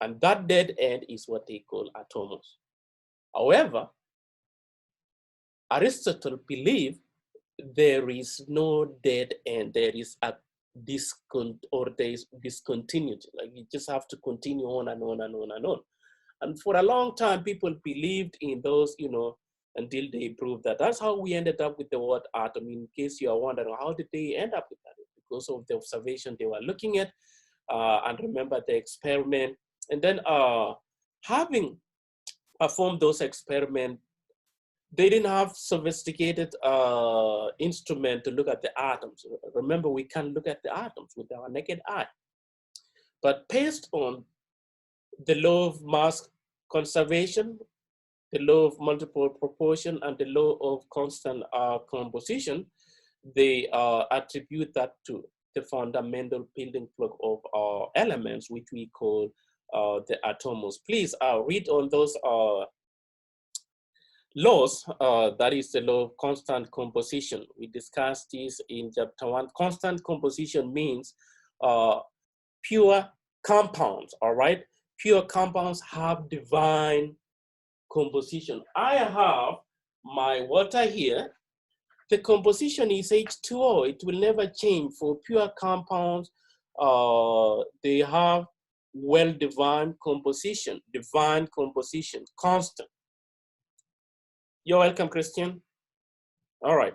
And that dead end is what they call atomos. However, Aristotle believed there is no dead end. There is a there is discontinuity. Like you just have to continue on and on and on and on. And for a long time, people believed in those, you know, until they proved that. That's how we ended up with the word atom. In case you are wondering, how did they end up with that? Because of the observation they were looking at, and remember the experiment. And then having performed those experiments, they didn't have sophisticated instrument to look at the atoms. Remember, we can't look at the atoms with our naked eye. But based on the law of mass conservation, the law of multiple proportion, and the law of constant composition, they attribute that to the fundamental building block of elements, which we call the atomos. Please read on those laws. That is the law of constant composition. We discussed this in chapter 1. Constant composition means pure compounds, all right? Pure compounds have divine composition. I have my water here. The composition is H2O. It will never change for pure compounds. They have well-defined defined composition, constant. You're welcome, Christian. All right.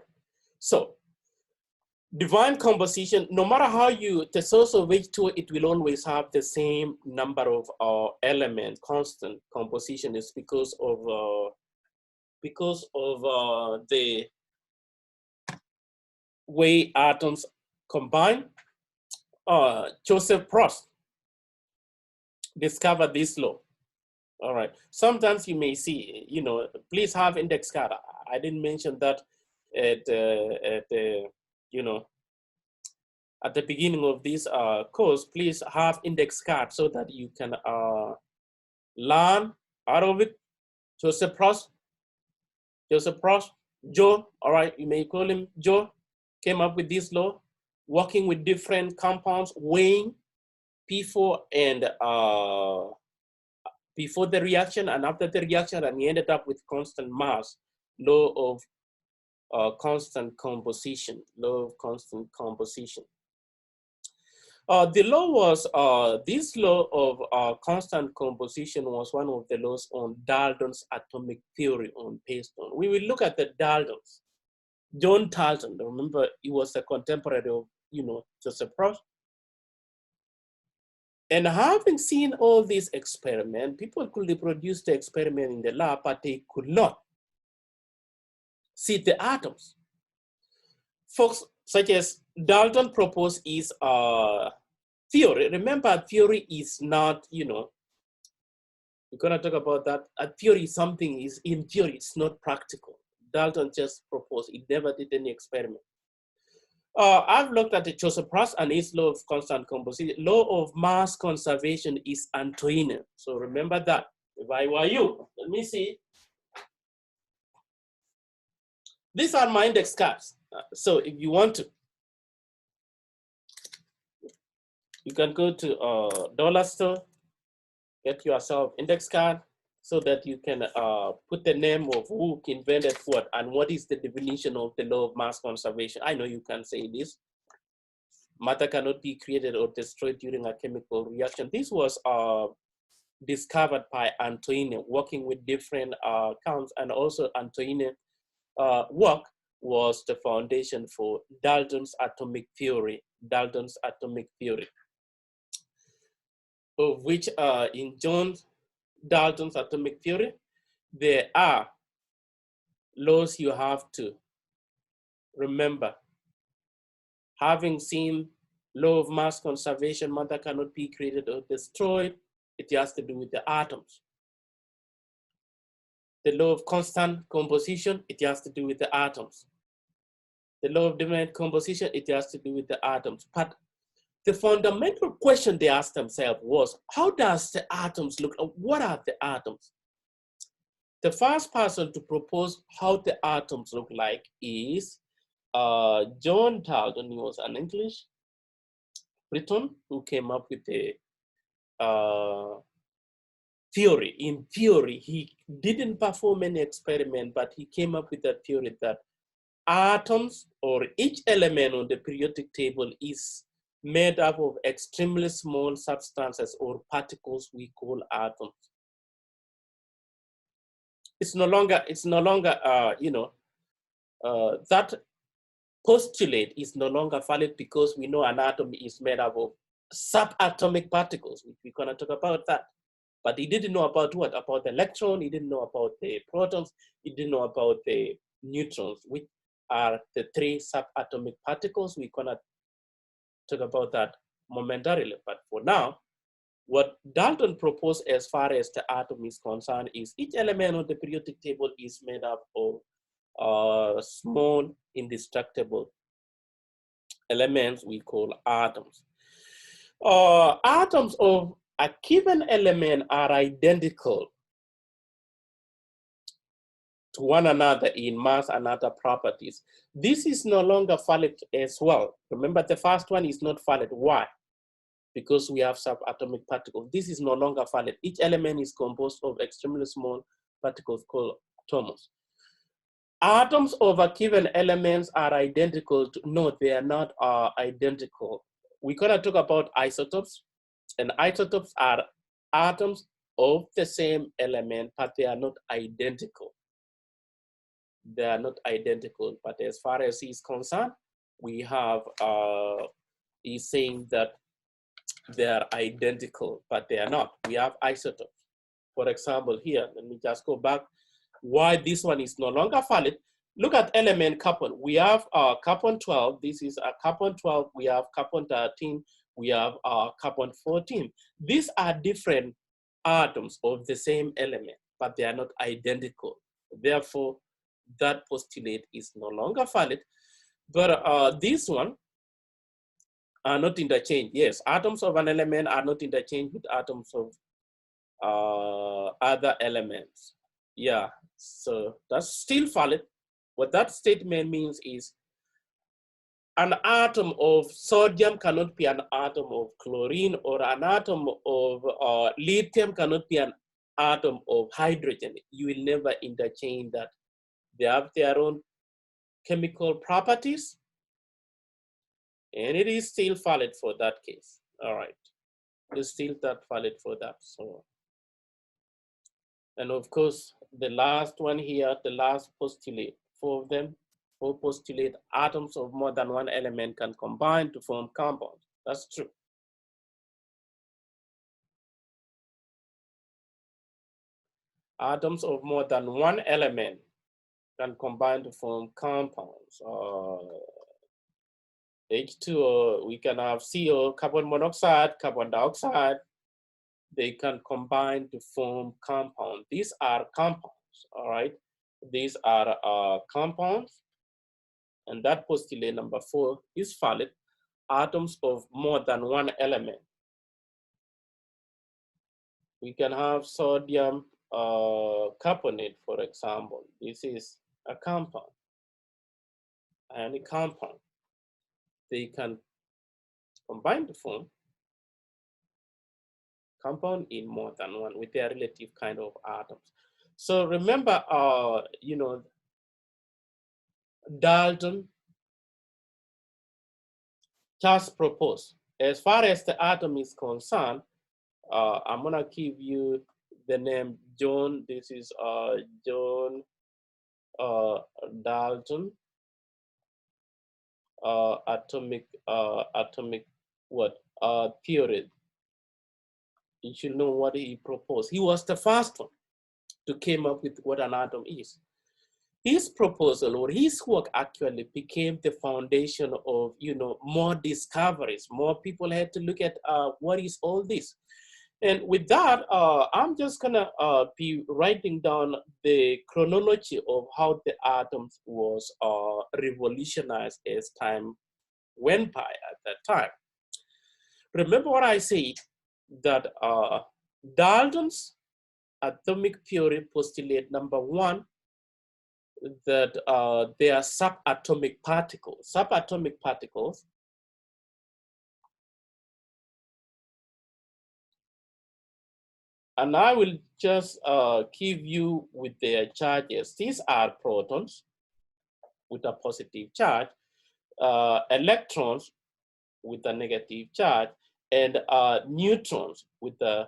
So divine composition, no matter how you, the source of H2, it will always have the same number of element. Constant composition is because of the way atoms combine. Joseph Prost discovered this law. All right. Sometimes you may see, you know, please have index card. I didn't mention that at you know, at the beginning of this course. Please have index card so that you can learn out of it. Joseph Prost, Joe, all right, you may call him Joe, came up with this law, working with different compounds, weighing before and before the reaction and after the reaction, and he ended up with constant mass, law of constant composition, law of constant composition. The law was, this law of constant composition was one of the laws on Dalton's atomic theory on paste-on. We will look at the Daltons. John Dalton, remember, he was a contemporary of, you know, Joseph Prost. And having seen all these experiments, people could reproduce the experiment in the lab, but they could not see the atoms. Folks such as Dalton proposed is theory. Remember, theory is not, you know, we're gonna talk about that. A theory is something is in theory, it's not practical. Dalton just proposed, he never did any experiment. I've looked at the Joseph Prost and his law of constant composition. Law of mass conservation is Antoine. So remember that. If I were you, let me see. These are my index cards. So if you want to, you can go to dollar store, get yourself index card so that you can put the name of who invented what and what is the definition of the law of mass conservation. I know you can say this. Matter cannot be created or destroyed during a chemical reaction. This was discovered by Antoine, working with different counts, and also Antoine work was the foundation for Dalton's atomic theory. Dalton's atomic theory, of which in John Dalton's atomic theory, there are laws you have to remember. Having seen law of mass conservation, matter cannot be created or destroyed, it has to do with the atoms. The law of constant composition, it has to do with the atoms. The law of definite composition, it has to do with the atoms. But the fundamental question they asked themselves was, how does the atoms look? What are the atoms? The first person to propose how the atoms look like is John Dalton. He was an English Briton who came up with a theory. In theory, he didn't perform any experiment, but he came up with a theory that atoms, or each element on the periodic table, is made up of extremely small substances or particles we call atoms. It's no longer you know, that postulate is no longer valid because we know an atom is made up of subatomic particles. We're gonna talk about that. But he didn't know about what? About the electron, he didn't know about the protons, he didn't know about the neutrons, which are the three subatomic particles. We're gonna talk about that momentarily. But for now, what Dalton proposed as far as the atom is concerned is each element on the periodic table is made up of small indestructible elements we call atoms. Atoms of a given element are identical to one another in mass and other properties. This is no longer valid as well. Remember, the first one is not valid. Why? Because we have subatomic particles. This is no longer valid. Each element is composed of extremely small particles called atoms. Atoms of a given elements are identical to, no, they are not identical. We're gonna talk about isotopes. And isotopes are atoms of the same element, but they are not identical. They are not identical, but as far as he's concerned, we have, he's saying that they are identical, but they are not. We have isotopes. For example, here, let me just go back. Why this one is no longer valid? Look at element carbon. We have carbon 12. This is a carbon 12. We have carbon 13. We have carbon 14. These are different atoms of the same element, but they are not identical. Therefore, that postulate is no longer valid. But this one are not interchanged. Yes, atoms of an element are not interchanged with atoms of other elements. Yeah, so that's still valid. What that statement means is an atom of sodium cannot be an atom of chlorine, or an atom of lithium cannot be an atom of hydrogen. You will never interchange that. They have their own chemical properties, and it is still valid for that case. All right, it's still that valid for that. So, and of course, the last one here, the last postulate, four of them, four postulate atoms of more than one element can combine to form compounds. That's true. Atoms of more than one element can combine to form compounds. H2O, we can have CO, carbon monoxide, carbon dioxide. They can combine to form compounds. These are compounds, all right? These are compounds. And that postulate number 4 is valid. Atoms of more than one element. We can have sodium carbonate, for example. This is a compound. Any compound, they can combine to form compound in more than one with their relative kind of atoms. So remember, you know, Dalton just proposed, as far as the atom is concerned, I'm gonna give you the name John. This is John Dalton atomic what theory. You should know what he proposed. He was the first one to came up with what an atom is. His proposal or his work actually became the foundation of, you know, more discoveries. More people had to look at what is all this. And with that, I'm just gonna be writing down the chronology of how the atoms was revolutionized as time went by at that time. Remember what I said, that Dalton's atomic theory postulate number 1, that they are subatomic particles. Subatomic particles and I will just give you with their charges. These are protons with a positive charge, electrons with a negative charge, and neutrons with a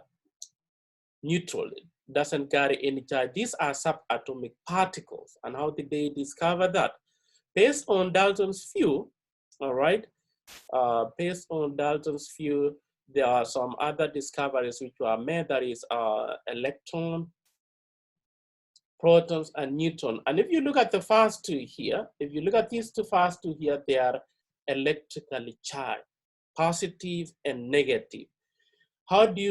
neutral. It doesn't carry any charge. These are subatomic particles. And how did they discover that? Based on Dalton's view, all right, based on Dalton's view, there are some other discoveries which were made, that is electron, protons, and neutron. And if you look at the first two here, if you look at these first two here, they are electrically charged, positive and negative. How did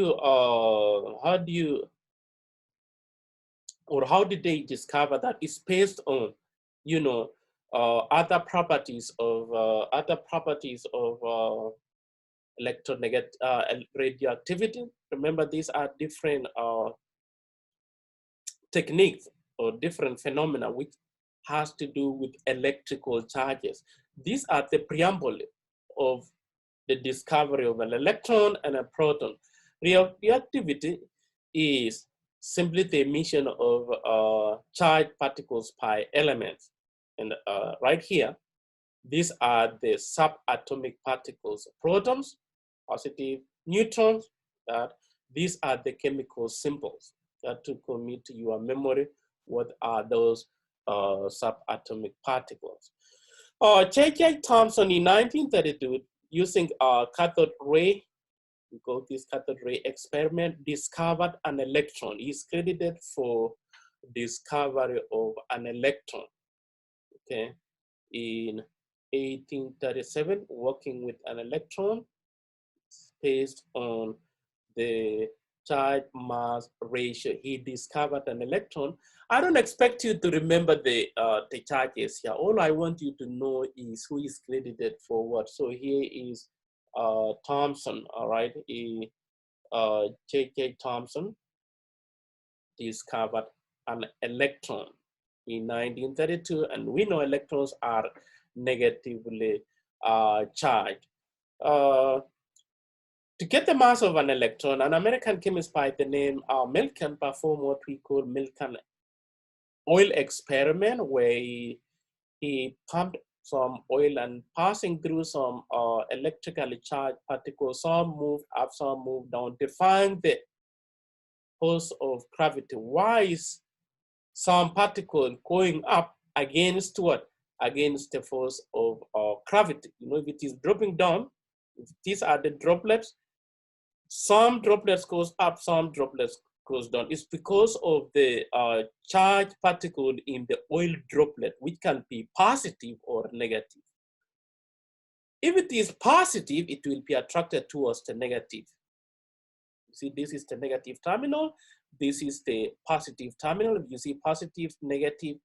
they discover that? It's based on, you know, other properties of radioactivity. Remember, these are different techniques or different phenomena which has to do with electrical charges. These are the preamble of the discovery of an electron and a proton. Radioactivity is simply the emission of charged particles by elements. And right here, these are the subatomic particles: protons, positive, neutrons, that these are the chemical symbols that to commit to your memory. What are those subatomic particles? J.J. Thomson in 1932, using cathode ray, we call this cathode ray experiment, discovered an electron. He's credited for discovery of an electron, okay, in 1837, working with an electron based on the charge mass ratio. He discovered an electron. I don't expect you to remember the charges here. All I want you to know is who is credited for what. So here is Thomson, all right? J.J. Thomson discovered an electron in 1932, and we know electrons are negatively charged. To get the mass of an electron, an American chemist by the name Millikan performed what we call Millikan oil experiment, where he pumped some oil and passing through some electrically charged particles. Some moved up, some moved down, to find the force of gravity. Why is some particle going up against what? Against the force of gravity. You know, if it is dropping down, if these are the droplets, some droplets goes up, some droplets goes down. It's because of the charged particle in the oil droplet, which can be positive or negative. If it is positive, it will be attracted towards the negative. You see, this is the negative terminal. This is the positive terminal. If you see positive, negative,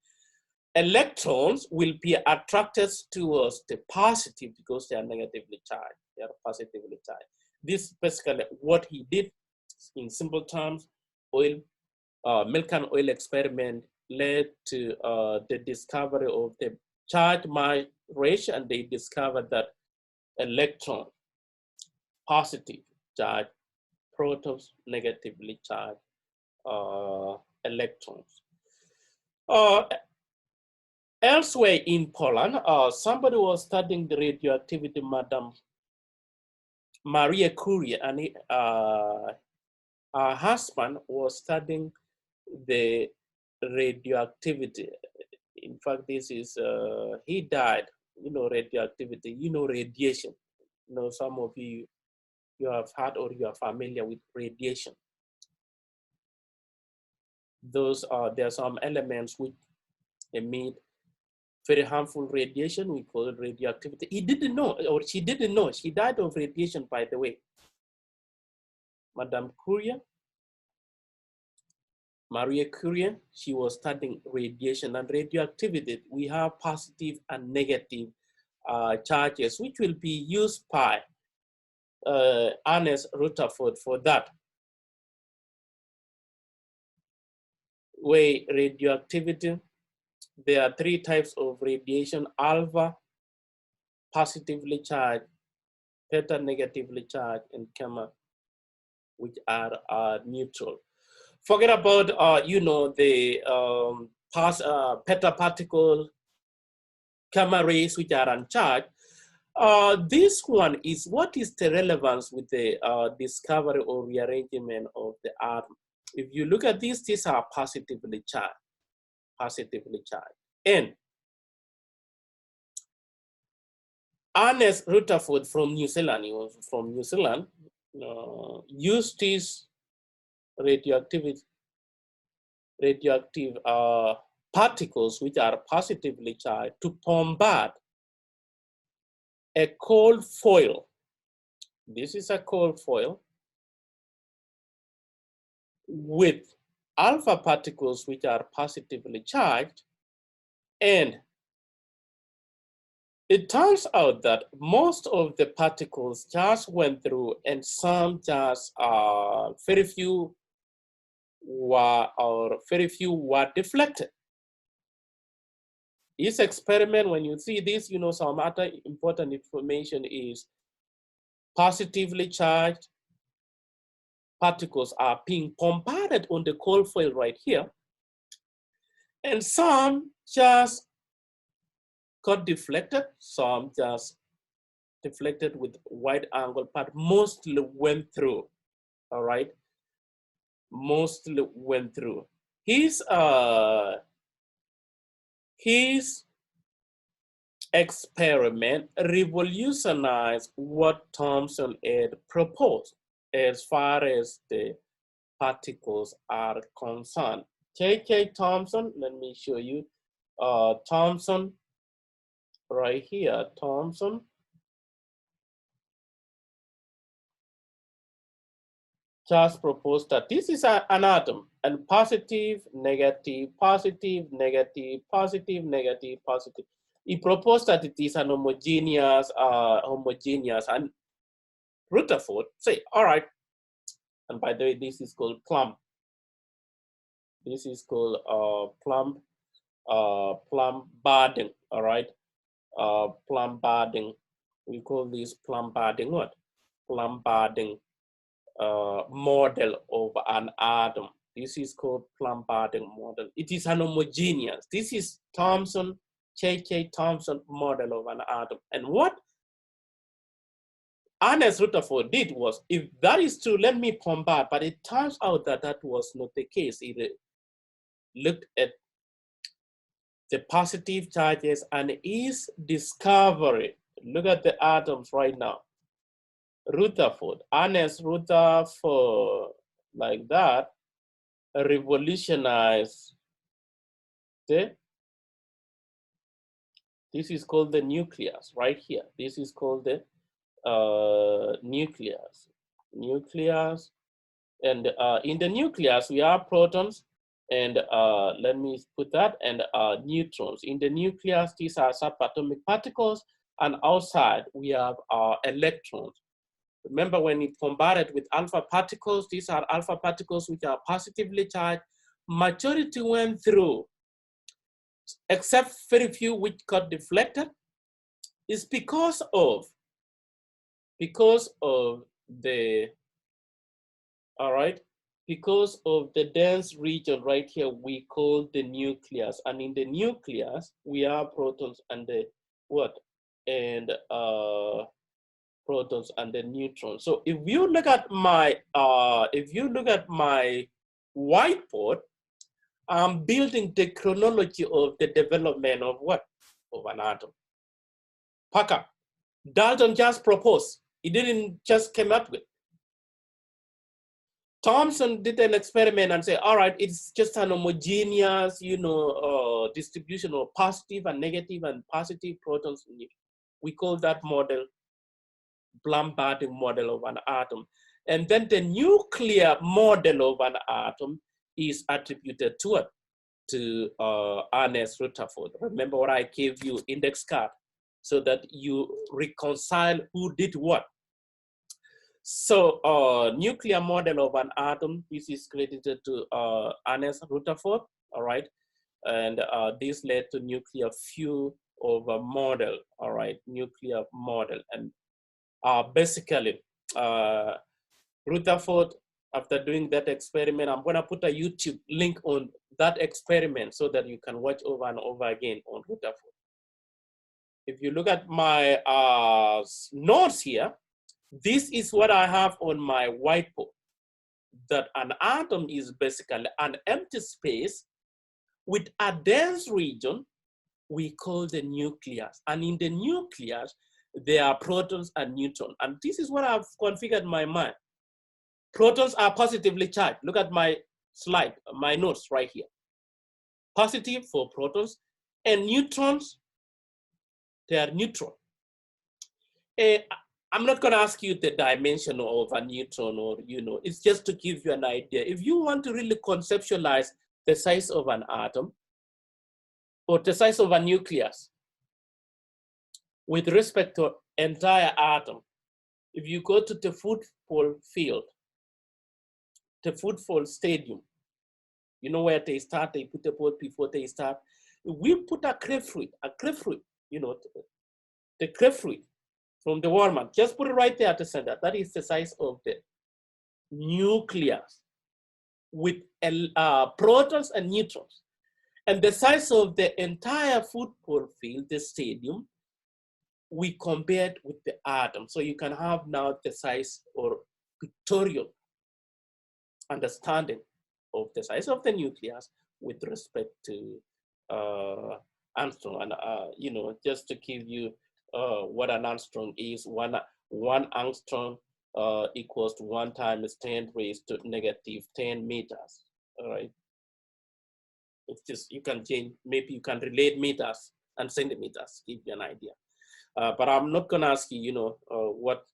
electrons will be attracted towards the positive because they are negatively charged. They are positively charged. This is basically what he did. In simple terms, Millikan oil experiment led to the discovery of the charge mass ratio, and they discovered that electron, positive charge, protons, negatively charged electrons. Elsewhere in Poland, somebody was studying the radioactivity, Madame Maria Curie, and her husband was studying the radioactivity. In fact, this is, he died, you know, radioactivity, you know, radiation. You know, some of you have heard or you are familiar with radiation. Those are, there are some elements which emit very harmful radiation. We call it radioactivity. He didn't know, or she didn't know. She died of radiation, by the way. Madame Curie, Maria Curie, she was studying radiation and radioactivity. We have positive and negative charges, which will be used by Ernest Rutherford for that. Where radioactivity, there are three types of radiation: alpha, positively charged; beta, negatively charged; and gamma, which are neutral. Forget about you know, the beta particle, gamma rays, which are uncharged. This one is what is the relevance with the discovery or rearrangement of the atom. If you look at these are positively charged, positively charged. And Ernest Rutherford from New Zealand, he was from New Zealand, used these radioactive particles, which are positively charged, to bombard a cold foil. This is a cold foil with alpha particles, which are positively charged. And it turns out that most of the particles just went through, and some just very few were deflected. This experiment, when you see this, you know, some other important information is positively charged particles are being bombarded on the cold foil right here, and some just got deflected, some just deflected with wide angle, but mostly went through. all right, mostly went through. His experiment revolutionized what Thomson had proposed as far as the particles are concerned. J.K. Thomson, let me show you. Thomson, right here, Thomson. Just proposed that this is an atom, and positive, negative, positive, negative, positive, negative, positive. He proposed that it is an homogeneous, and Rutherford say, all right. And by the way, this is called plumb. This is called plumb bombarding. All right, plumb bombarding. We call this plumb bombarding what? Plumb bombarding model of an atom. This is called plumb bombarding model. It is an homogeneous. This is Thomson, J.K. Thomson model of an atom. And what Ernest Rutherford did was, if that is true, let me bombard. But it turns out that that was not the case. He looked at the positive charges and his discovery. Look at the atoms right now. Rutherford, Ernest Rutherford, like that, revolutionized this is called the nucleus right here. This is called the nucleus. And in the nucleus we have protons, and let me put that, and neutrons. In the nucleus, these are subatomic particles, and outside we have electrons. Remember, when it combined with alpha particles, these are alpha particles which are positively charged. Majority went through, except very few which got deflected. Is because of the, all right, because of the dense region right here we call the nucleus. And in the nucleus we have protons and the what? And protons and the neutrons. So if you look at my whiteboard, I'm building the chronology of the development of what? Of an atom. Packer, Dalton just proposed. He didn't just come up with. Thomson did an experiment and said, all right, it's just an homogeneous, distribution of positive and negative and positive protons. We call that model bombarding model of an atom. And then the nuclear model of an atom is attributed to it, to Ernest Rutherford. Remember what I gave you, index card, so that you reconcile who did what. So nuclear model of an atom, this is credited to Ernest Rutherford, all right? And this led to nuclear fuel of a model, all right? Nuclear model. And basically, Rutherford, after doing that experiment, I'm gonna put a YouTube link on that experiment so that you can watch over and over again on Rutherford. If you look at my notes here, this is what I have on my whiteboard, that an atom is basically an empty space with a dense region we call the nucleus. And in the nucleus, there are protons and neutrons. And this is what I've configured my mind. Protons are positively charged. Look at my slide, my notes right here. Positive for protons, and neutrons, they are neutral. I'm not going to ask you the dimension of a neutron, or, it's just to give you an idea. If you want to really conceptualize the size of an atom or the size of a nucleus with respect to entire atom, if you go to the football field, the football stadium, where they start, they put the ball before they start. We put a grapefruit, the grapefruit from the Walmart, just put it right there at the center. That is the size of the nucleus with protons and neutrons. And the size of the entire football field, the stadium, we compared with the atom. So you can have now the size or pictorial understanding of the size of the nucleus with respect to angstrom. And you know, just to give you what an angstrom is, one angstrom equals to 1 times 10 raised to negative 10 meters. All right. It's just, you can change, maybe you can relate meters and centimeters, give you an idea. But I'm not gonna ask you, you know, what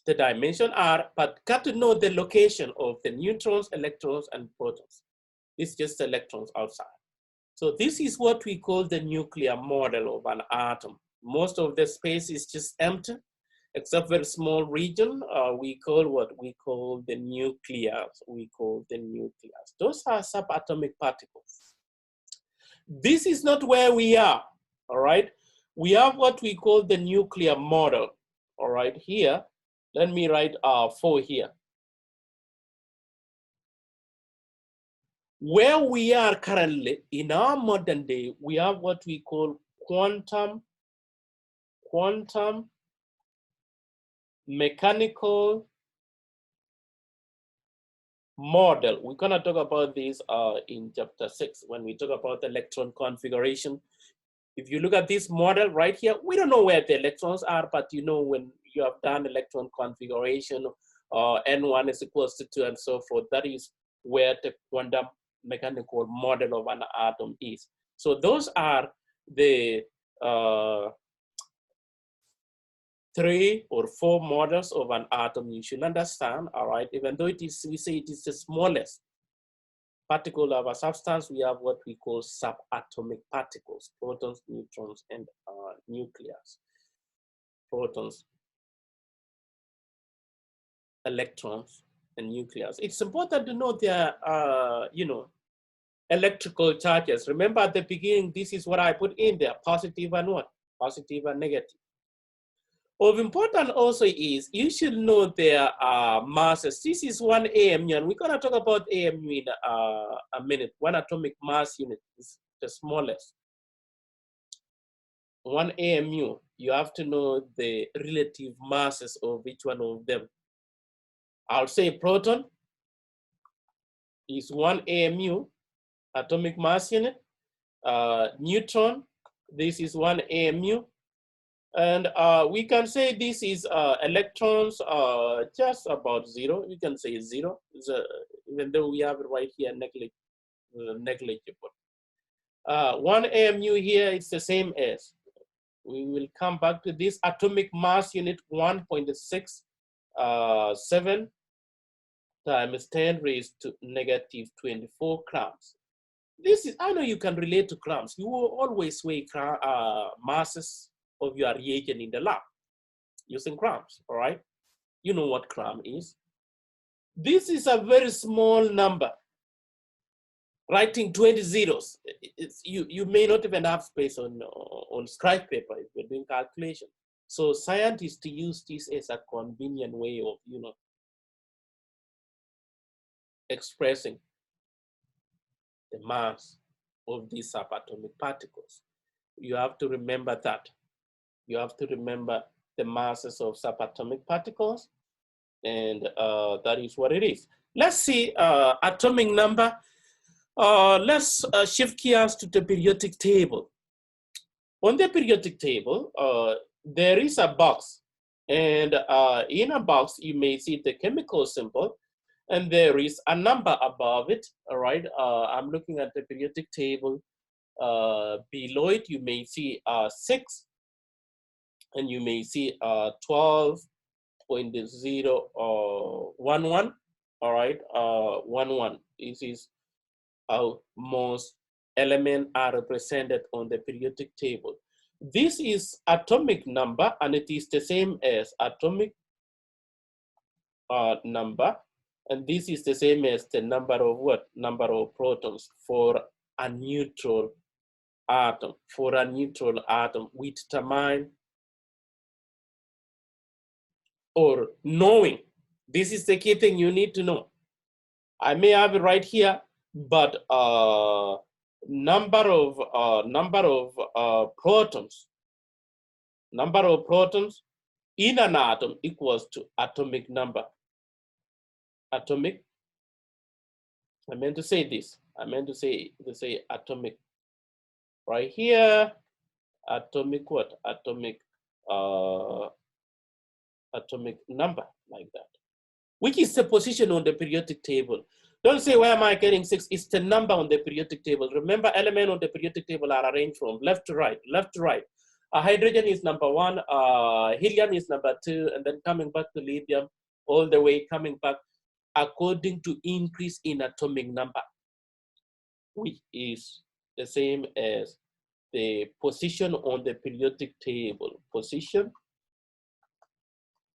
the dimension are, but got to know the location of the neutrons, electrons, and protons. It's just electrons outside. So this is what we call the nuclear model of an atom. Most of the space is just empty, except for a small region. We call what we call the nucleus. We call the nucleus. Those are subatomic particles. This is not where we are, all right? We have what we call the nuclear model, all right? Here, let me write 4 here. Where we are currently, in our modern day, we have what we call quantum mechanical model. We're gonna talk about this in chapter 6 when we talk about the electron configuration. If you look at this model right here, we don't know where the electrons are, but you know when you have done electron configuration, N1 is equals to 2 and so forth, that is where the quantum mechanical model of an atom is. So those are the 3 or 4 models of an atom you should understand, all right? Even though it is, we say it is the smallest particle of a substance, we have what we call subatomic particles, protons, neutrons, and nucleus. Protons, electrons, and nucleus. It's important to know their, you know, electrical charges. Remember at the beginning, this is what I put in there, positive and what? Positive and negative. Of importance also is you should know their masses. This is 1 AMU, and we're gonna talk about AMU in a minute. 1 atomic mass unit is the smallest. 1 AMU, you have to know the relative masses of each one of them. I'll say proton is 1 AMU, atomic mass unit. Neutron, this is 1 AMU. And we can say this is electrons just about 0. We can say 0, even though we have it right here negligible. 1 AMU here is the same as. We will come back to this atomic mass unit 1.67 times 10 raised to negative 24 grams. This is, I know you can relate to grams. You will always weigh masses of your reagent in the lab using grams, all right? You know what gram is. This is a very small number. Writing 20 zeros, you may not even have space on scribe paper if you're doing calculation. So scientists use this as a convenient way of, you know, expressing the mass of these subatomic particles. You have to remember that. You have to remember the masses of subatomic particles, and that is what it is. Let's see atomic number. Let's shift gears to the periodic table. On the periodic table, there is a box, and in a box, you may see the chemical symbol, and there is a number above it, all right? I'm looking at the periodic table. Below it, you may see 6, and you may see 12.011, all right? 11, this is how most elements are represented on the periodic table. This is atomic number, and it is the same as atomic number, and this is the same as the number of what? Number of protons for a neutral atom. For a neutral atom, we determine or knowing. This is the key thing you need to know. I may have it right here, but number of protons in an atom equals to atomic number. Atomic I meant to say this. I meant to say atomic right here. Atomic what? Uh, atomic number like that, which is the position on the periodic table. Don't say, where am I getting 6? It's the number on the periodic table. Remember, elements on the periodic table are arranged from left to right, left to right. Hydrogen is number 1, helium is number 2, and then coming back to lithium, all the way coming back according to increase in atomic number, which is the same as the position on the periodic table. Position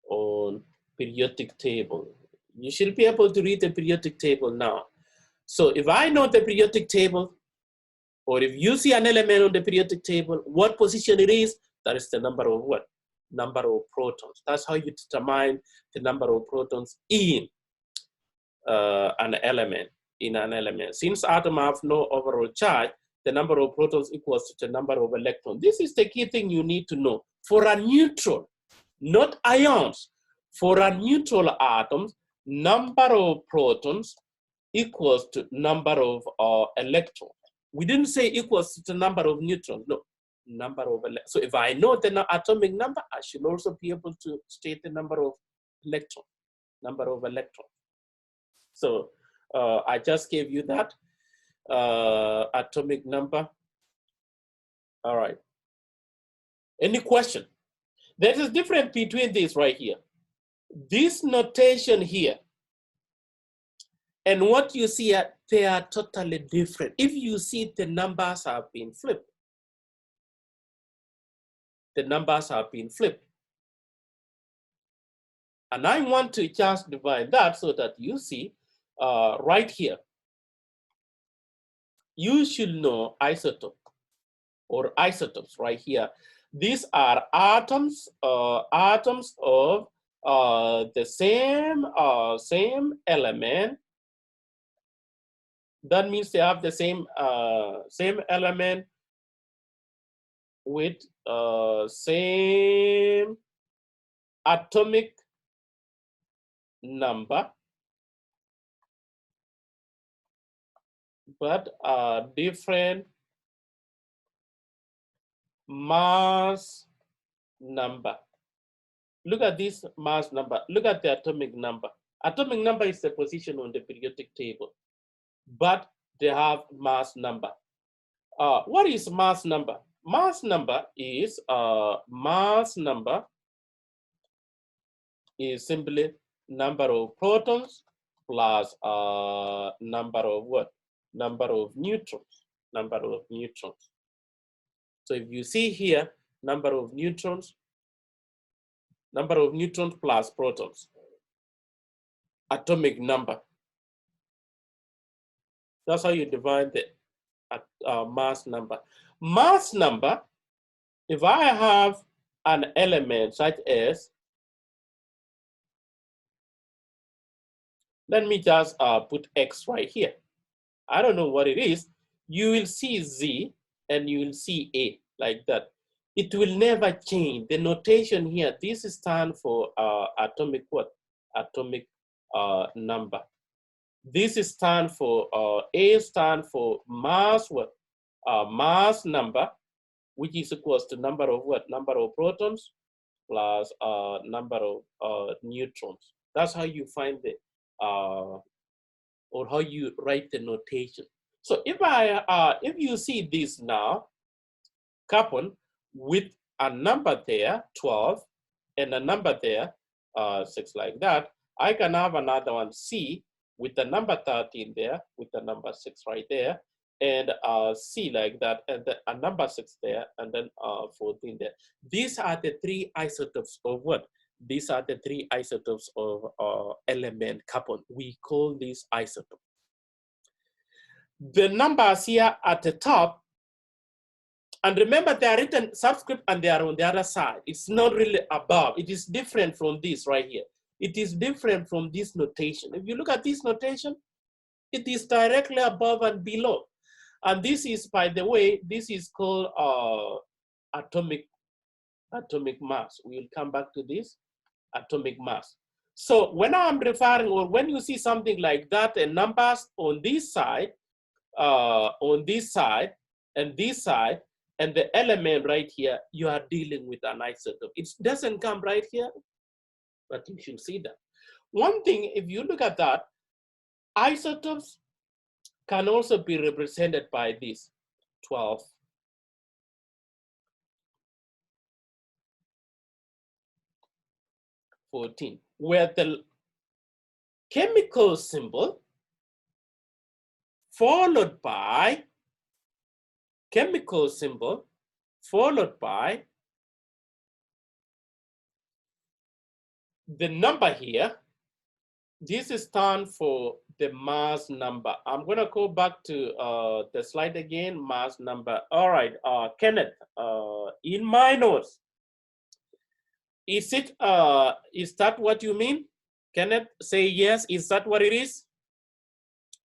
on periodic table. You should be able to read the periodic table now. So if I know the periodic table, or if you see an element on the periodic table, what position it is, that is the number of what? Number of protons. That's how you determine the number of protons in an element. Since atoms have no overall charge, the number of protons equals to the number of electrons. This is the key thing you need to know. For a neutron, not ions, for a neutral atoms, number of protons equals to number of electrons. We didn't say equals to the number of neutrons, no, number of electrons. So if I know the atomic number, I should also be able to state the number of electrons, So I just gave you that atomic number. All right. Any question? There's a difference between this right here. This notation here and what you see, they are totally different. If you see the numbers have been flipped, And I want to just divide that so that you see right here, you should know isotope or isotopes right here. These are atoms of the same element. That means they have the same element with same atomic number, but different mass number. Look at this mass number. Look at the atomic number. Atomic number is the position on the periodic table, but they have mass number. What is mass number? Mass number is simply number of protons plus number of what? Number of neutrons. So if you see here, number of neutrons plus protons, atomic number. That's how you divide the mass number. Mass number, if I have an element such as, let me just put X right here. I don't know what it is. You will see Z and you will see A like that. It will never change. The notation here, this stands for atomic what? Atomic number. This stands for, A stands for mass what? Mass number, which is equals to number of what? Number of protons plus number of neutrons. That's how you find the, or how you write the notation. So if you see this now, carbon with a number there, 12, and a number there, 6 like that, I can have another one, C, with the number 13 there, with the number 6 right there, and C like that, and then a number 6 there, and then 14 there. These are the 3 isotopes of what? These are the 3 isotopes of element carbon. We call these isotopes. The numbers here at the top, and remember they are written subscript and they are on the other side. It's not really above. It is different from this right here. It is different from this notation. If you look at this notation, it is directly above and below. And this is, by the way, this is called atomic mass. We will come back to this, atomic mass. So when I'm referring, or when you see something like that, and numbers on this side, and this side, and the element right here, you are dealing with an isotope. It doesn't come right here, but you should see that. One thing, if you look at that, isotopes can also be represented by this 12, 14, where the chemical symbol followed by chemical symbol followed by the number here. This is stands for the mass number. I'm gonna go back to the slide again, mass number. All right, Kenneth, in my notes, is that what you mean? Kenneth, say yes, is that what it is?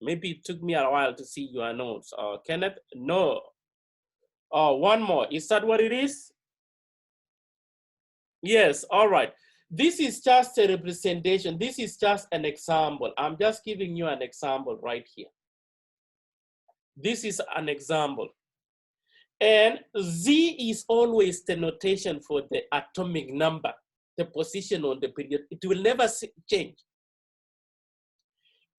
Maybe it took me a while to see your notes. Kenneth, no. One more, is that what it is? Yes, all right. This is just a representation. This is just an example. I'm just giving you an example right here. This is an example. And Z is always the notation for the atomic number, the position on the period. It will never change.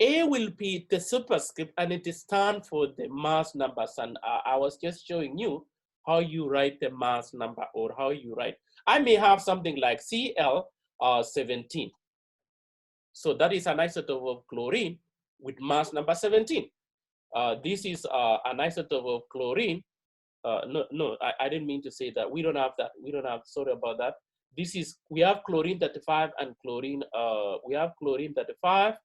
A will be the superscript, and it stands for the mass numbers. And I was just showing you how you write the mass number, or how you write. I may have something like Cl17. So that is an isotope of chlorine with mass number 17. This is an isotope of chlorine. No, I didn't mean to say that. We don't have that. We don't have, sorry about that. This is, we have chlorine 35 and chlorine, we have chlorine 35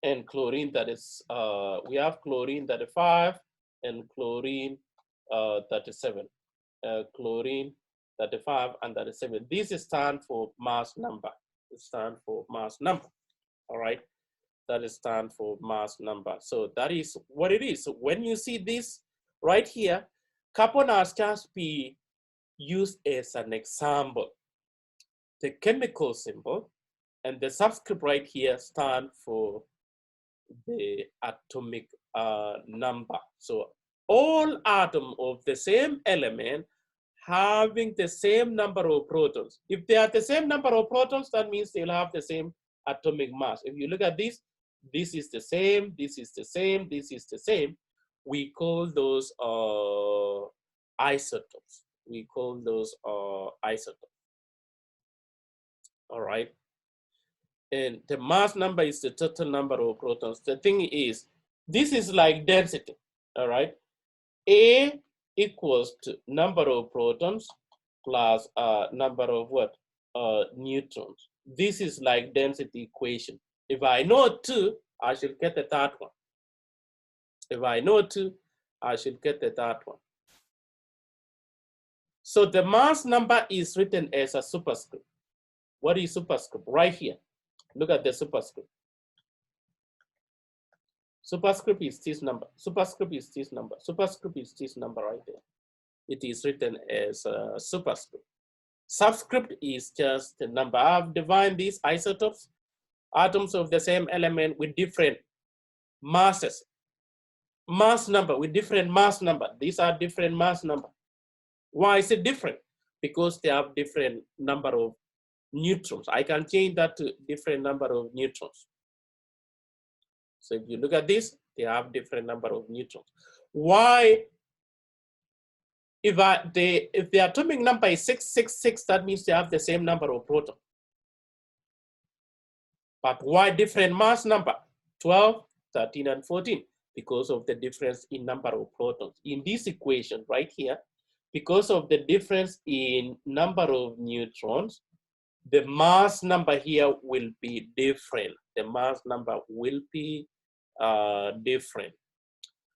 and chlorine that is, we have chlorine 35 and chlorine 37. Chlorine 35 and 37. This stand for mass number. It stands for mass number. All right. That is stand for mass number. So that is what it is. So when you see this right here, carbon has just be used as an example. The chemical symbol and the subscript right here stand for the atomic number. So all atoms of the same element having the same number of protons. If they are the same number of protons, that means they'll have the same atomic mass. If you look at this, this is the same, this is the same, this is the same. We call those isotopes. We call those isotopes. All right. And the mass number is the total number of protons. The thing is, this is like density. All right. A equals to number of protons plus number of what? Neutrons. This is like density equation. If I know 2, I should get the third one. If I know 2, I should get the third one. So the mass number is written as a superscript. What is superscript? Right here. Look at the superscript. Superscript is this number. Superscript is this number. Superscript is this number right there. It is written as a superscript. Subscript is just the number. I've defined these isotopes, atoms of the same element with different masses. Mass number with different mass number. These are different mass number. Why is it different? Because they have different number of neutrons. I can change that to different number of neutrons. So if you look at this, they have different number of neutrons. Why? If the atomic number is 666, that means they have the same number of protons. But why different mass number? 12, 13, and 14, because of the difference in number of protons. In this equation right here, because of the difference in number of neutrons, the mass number here will be different. The mass number will be different.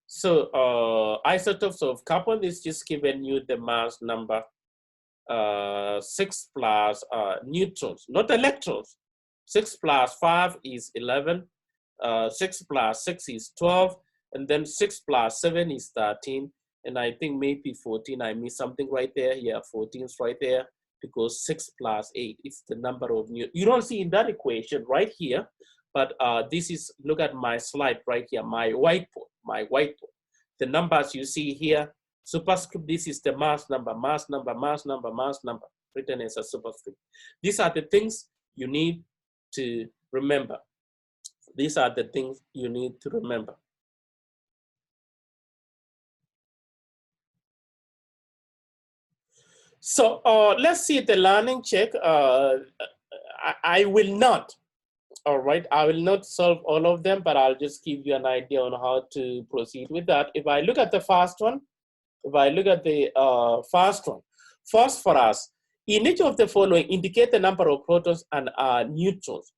So isotopes of carbon is just giving you the mass number 6 plus neutrons, not electrons. 6 plus 5 is 11. 6 plus 6 is 12. And then 6 plus 7 is 13. And I think maybe 14, I missed something right there. Yeah, 14 is right there. because 6 plus 8 is the number of new. You don't see in that equation right here, but this is, look at my slide right here, my whiteboard. The numbers you see here, superscript, this is the mass number, written as a superscript. These are the things you need to remember. These are the things you need to remember. So let's see the learning check. I will not, all right, I will not solve all of them, but I'll just give you an idea on how to proceed with that. If I look at the first one, phosphorus, in each of the following, indicate the number of protons and neutrons.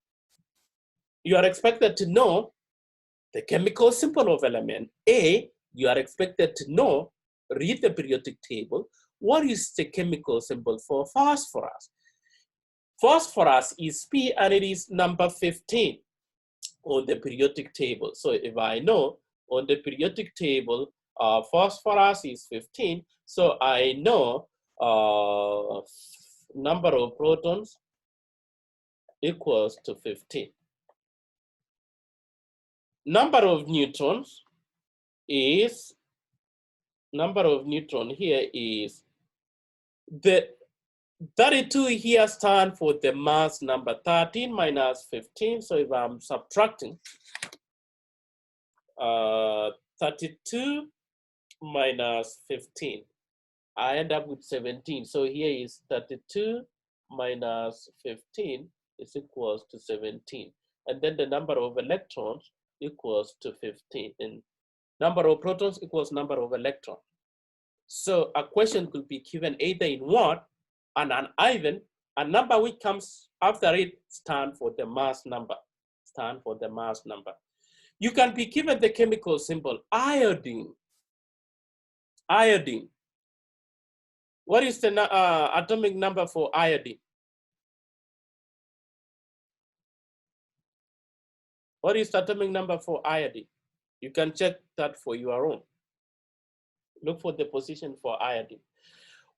You are expected to know the chemical symbol of element A. You are expected to know, read the periodic table. What is the chemical symbol for phosphorus? Phosphorus is P and it is number 15 on the periodic table. So if I know on the periodic table, phosphorus is 15, so I know number of protons equals to 15. Number of neutrons is, number of neutron here is, the 32 here stand for the mass number, 13 minus 15. So if I'm subtracting 32 minus 15, I end up with 17. So here is 32 minus 15 is equals to 17. And then the number of electrons equals to 15. And number of protons equals number of electrons. So a question could be given either in what and an even, a number which comes after it stand for the mass number. You can be given the chemical symbol iodine. Iodine. What is the atomic number for iodine? What is the atomic number for iodine? You can check that for your own. Look for the position for iodine.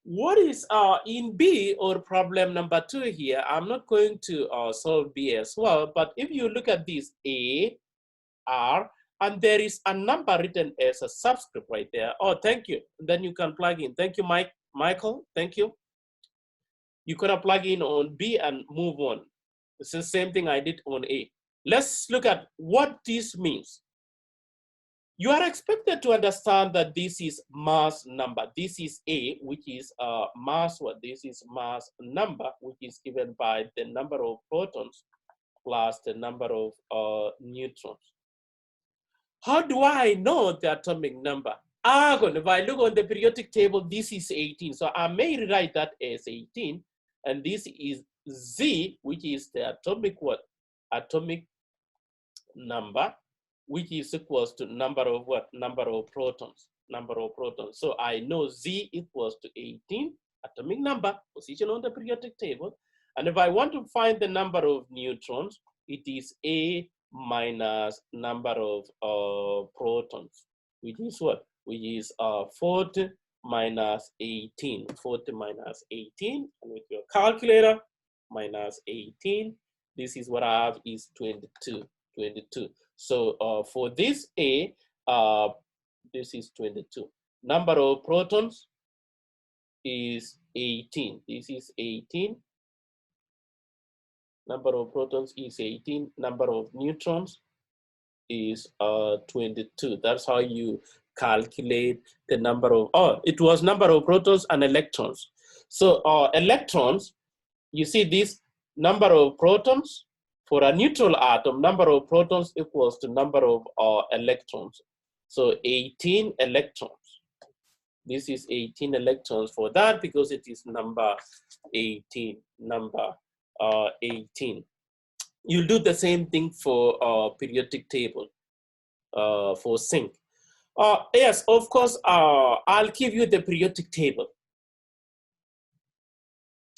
What is in B, or problem number 2 here? I'm not going to solve B as well, but if you look at this A, R, and there is a number written as a subscript right there. Oh, thank you. Then you can plug in. Thank you, Michael. Thank you. You could plug in on B and move on. It's the same thing I did on A. Let's look at what this means. You are expected to understand that this is mass number. This is A, which is mass, what? This is mass number, which is given by the number of protons plus the number of neutrons. How do I know the atomic number? Argon, if I look on the periodic table, this is 18. So I may rewrite that as 18. And this is Z, which is the atomic what? Atomic number, which is equals to number of what? Number of protons. So I know Z equals to 18, atomic number, position on the periodic table. And if I want to find the number of neutrons, it is A minus number of protons, which is what? Which is 40 minus 18. 40 minus 18, and with your calculator, minus 18, this is what I have is 22. So for this A, this is 22. Number of protons is 18. This is 18. Number of protons is 18. Number of neutrons is 22. That's how you calculate the number of, it was number of protons and electrons. So electrons, you see this number of protons for a neutral atom, number of protons equals to number of electrons. So 18 electrons. This is 18 electrons for that because it is number 18, number 18. You'll do the same thing for periodic table for zinc. Yes, of course, I'll give you the periodic table.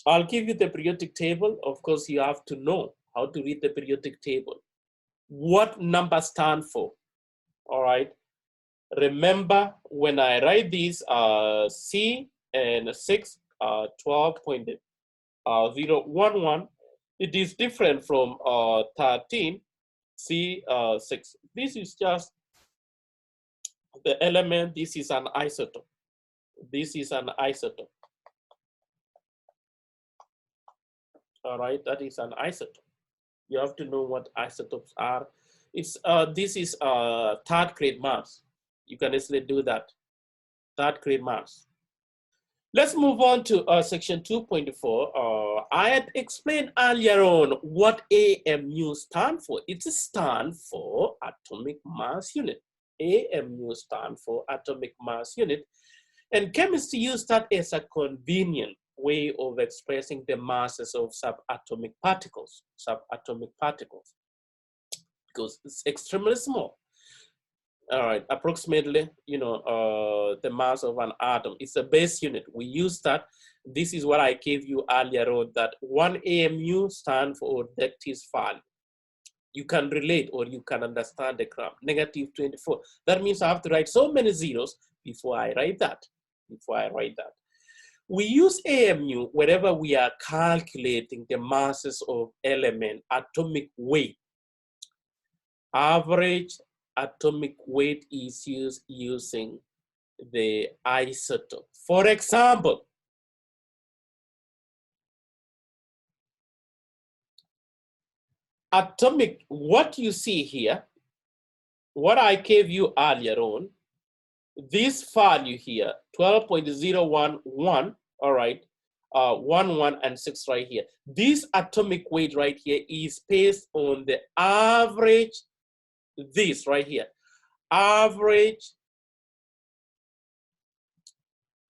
I'll give you the periodic table. Of course, you have to know how to read the periodic table. What number stand for, all right? Remember, when I write these C and 6, 12.8, 011. It is different from 13 C6. This is just the element. This is an isotope. This is an isotope. All right, that is an isotope. You have to know what isotopes are. It's this is third grade maths. You can easily do that. Third grade maths. Let's move on to section 2.4. I had explained earlier on what AMU stands for. It stands for atomic mass unit. AMU stands for atomic mass unit. And chemists use that as a convenient way of expressing the masses of subatomic particles, because it's extremely small. All right, approximately, the mass of an atom. It's a base unit. We use that. This is what I gave you earlier on, that 1 AMU stands for objective value. You can relate or you can understand the graph, -24. That means I have to write so many zeros before I write that. We use AMU whenever we are calculating the masses of element, atomic weight. Average atomic weight is used using the isotope. For example, atomic, what you see here, what I gave you earlier on, this value here, 12.011, all right, 11 and 6 right here. This atomic weight right here is based on the average, this right here, average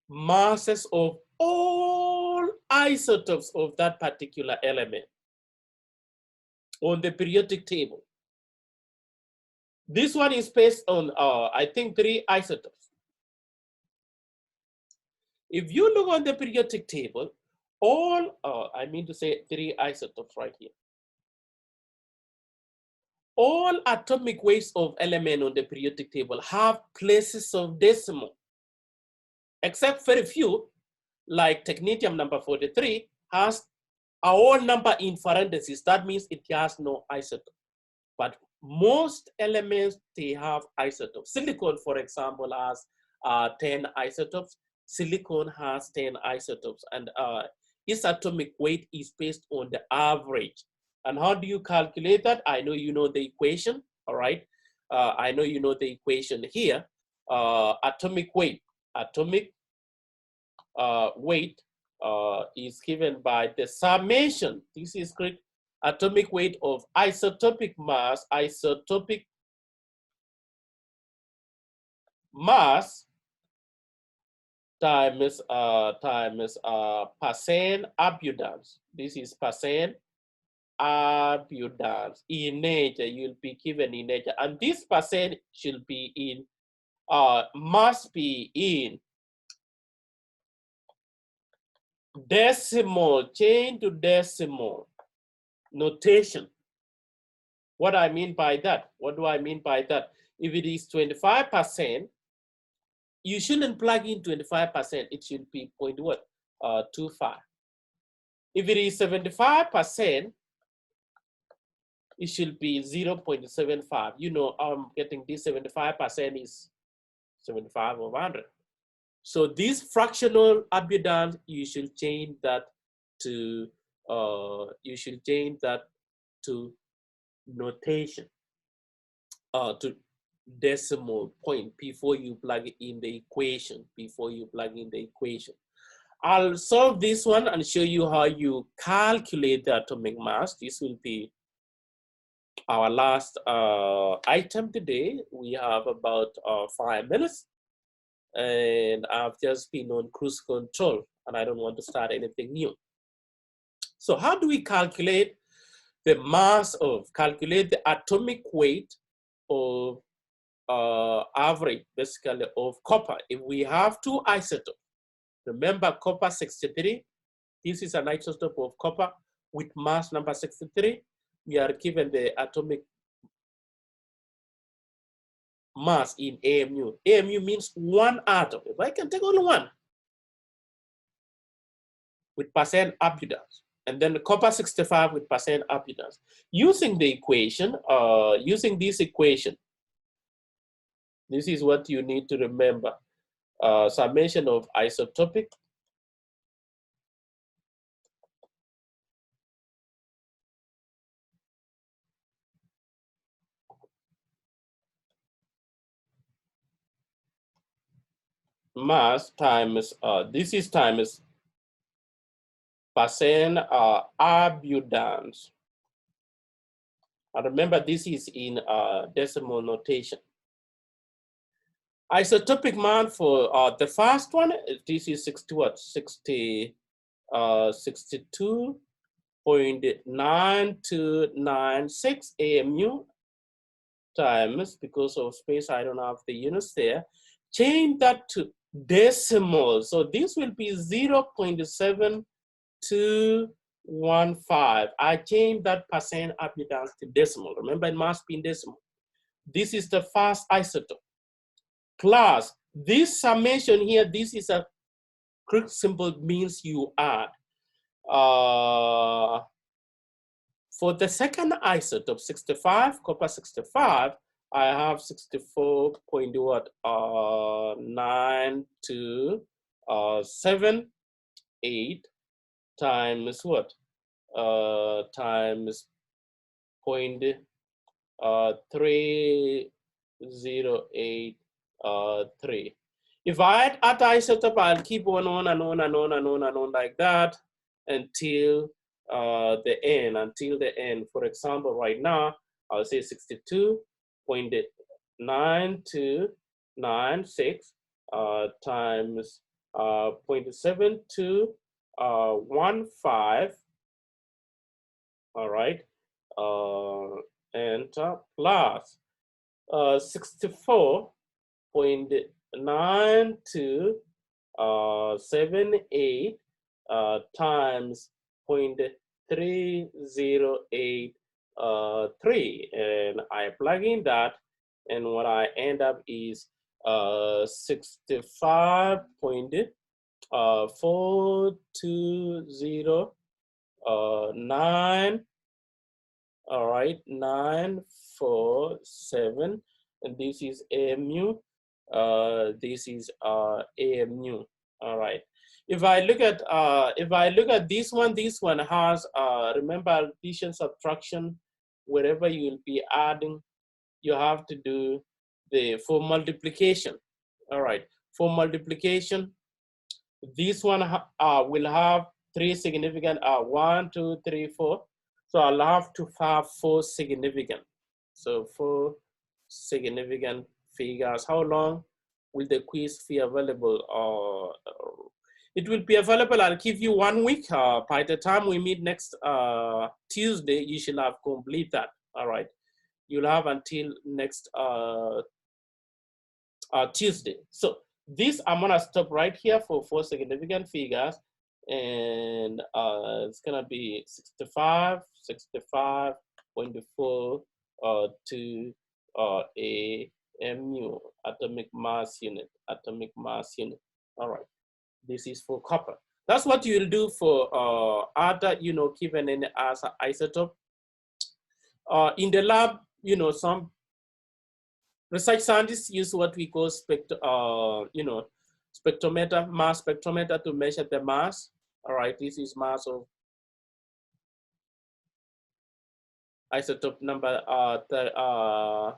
masses of all isotopes of that particular element on the periodic table. This one is based on, I think, 3 isotopes. If you look on the periodic table, all, I mean to say 3 isotopes right here. All atomic weights of element on the periodic table have places of decimal, except very few, like technetium number 43 has a whole number in parentheses. That means it has no isotope. But most elements, they have isotopes. Silicon, for example, has 10 isotopes. Silicon has 10 isotopes, and its atomic weight is based on the average. And how do you calculate that? I know you know the equation, all right? I know you know the equation here. Atomic weight is given by the summation. This is great. Atomic weight of isotopic mass times percent abundance. This is percent abundance in nature. You'll be given in nature, and this percent should be in must be in decimal, chain to decimal notation. What I mean by that? What do I mean by that? If it is 25%, you shouldn't plug in 25%. It should be 0.25. If it is 75%, it should be 0.75. You know, I'm getting this 75% is 75 over 100. So this fractional abundance, you should change that to notation, to decimal point before you plug in the equation. I'll solve this one and show you how you calculate the atomic mass. This will be our last item today. We have about 5 minutes, and I've just been on cruise control and I don't want to start anything new. So how do we calculate the atomic weight of average, basically, of copper? If we have 2 isotopes, remember copper 63, this is an isotope of copper with mass number 63. We are given the atomic mass in AMU. AMU means 1 atom. If I can take only 1 with percent abundance. and then copper 65 with percent impedance. Using the equation, using this equation, this is what you need to remember. Summation of isotopic mass times, this is times percent impedance. And remember, this is in decimal notation. Isotopic man for the first one, this is 62.9296 AMU times, because of space, I don't have the units there. Change that to decimal. So this will be 0.7215. I change that percent impedance to decimal. Remember, it must be in decimal. This is the first isotope. Plus, this summation here, this is a Greek symbol, means you add. For the second isotope, 65, copper 65, I have 64.9278 times what? Times 0.308 If I add other isotope, I'll keep on and on and on and on and on like that until the end. For example, right now, I'll say 62.9296 times 0.7215. All right, enter, plus 64.9278 times 0.308 and I plug in that, and what I end up is 65.4209. All right, 947, and this is AMU. This is AMU. All right. If I look at this one has remember addition, subtraction. Wherever you'll be adding, you have to do for multiplication. All right. For multiplication, this one will have three significant 1, 2, 3, 4. So I'll have to have 4 significant. So 4 significant figures. How long will the quiz be available? It will be available. I'll give you 1 week. By the time we meet next Tuesday, you should have completed that. All right. You'll have until next Tuesday. So this, I'm gonna stop right here for 4 significant figures, and it's gonna be 65, 65.4 to AMU, atomic mass unit. All right, this is for copper. That's what you'll do for other, given any as isotope. In the lab, some research scientists use what we call spectrometer, mass spectrometer to measure the mass. All right, this is mass of isotope number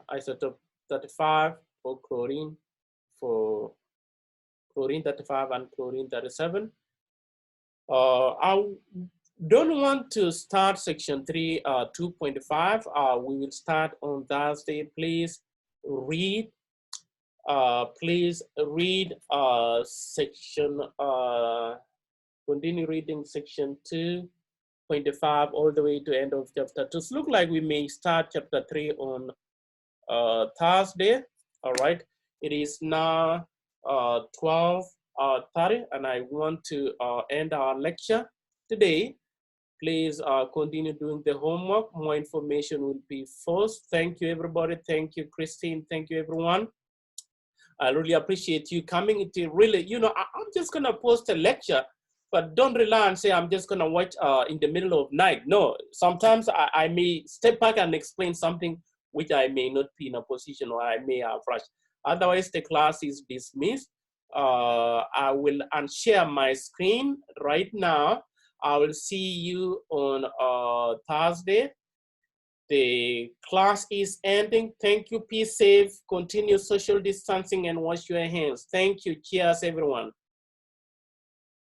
isotope 35 for chlorine, 35 and chlorine 37. I don't want to start section 3 2.5. We will start on Thursday. Please read section, continue reading section 2.5 all the way to end of chapter 2. So look like we may start chapter 3 on Thursday. All right, it is now 12:30, and I want to end our lecture today. Please continue doing the homework. More information will be forced. Thank you, everybody. Thank you, Christine. Thank you, everyone. I really appreciate you coming. It really, I'm just gonna post a lecture But don't rely and say, I'm just gonna watch in the middle of night. No, sometimes I may step back and explain something which I may not be in a position or I may have rushed. Otherwise, the class is dismissed. I will unshare my screen right now. I will see you on Thursday. The class is ending. Thank you. Be safe. Continue social distancing and wash your hands. Thank you. Cheers, everyone.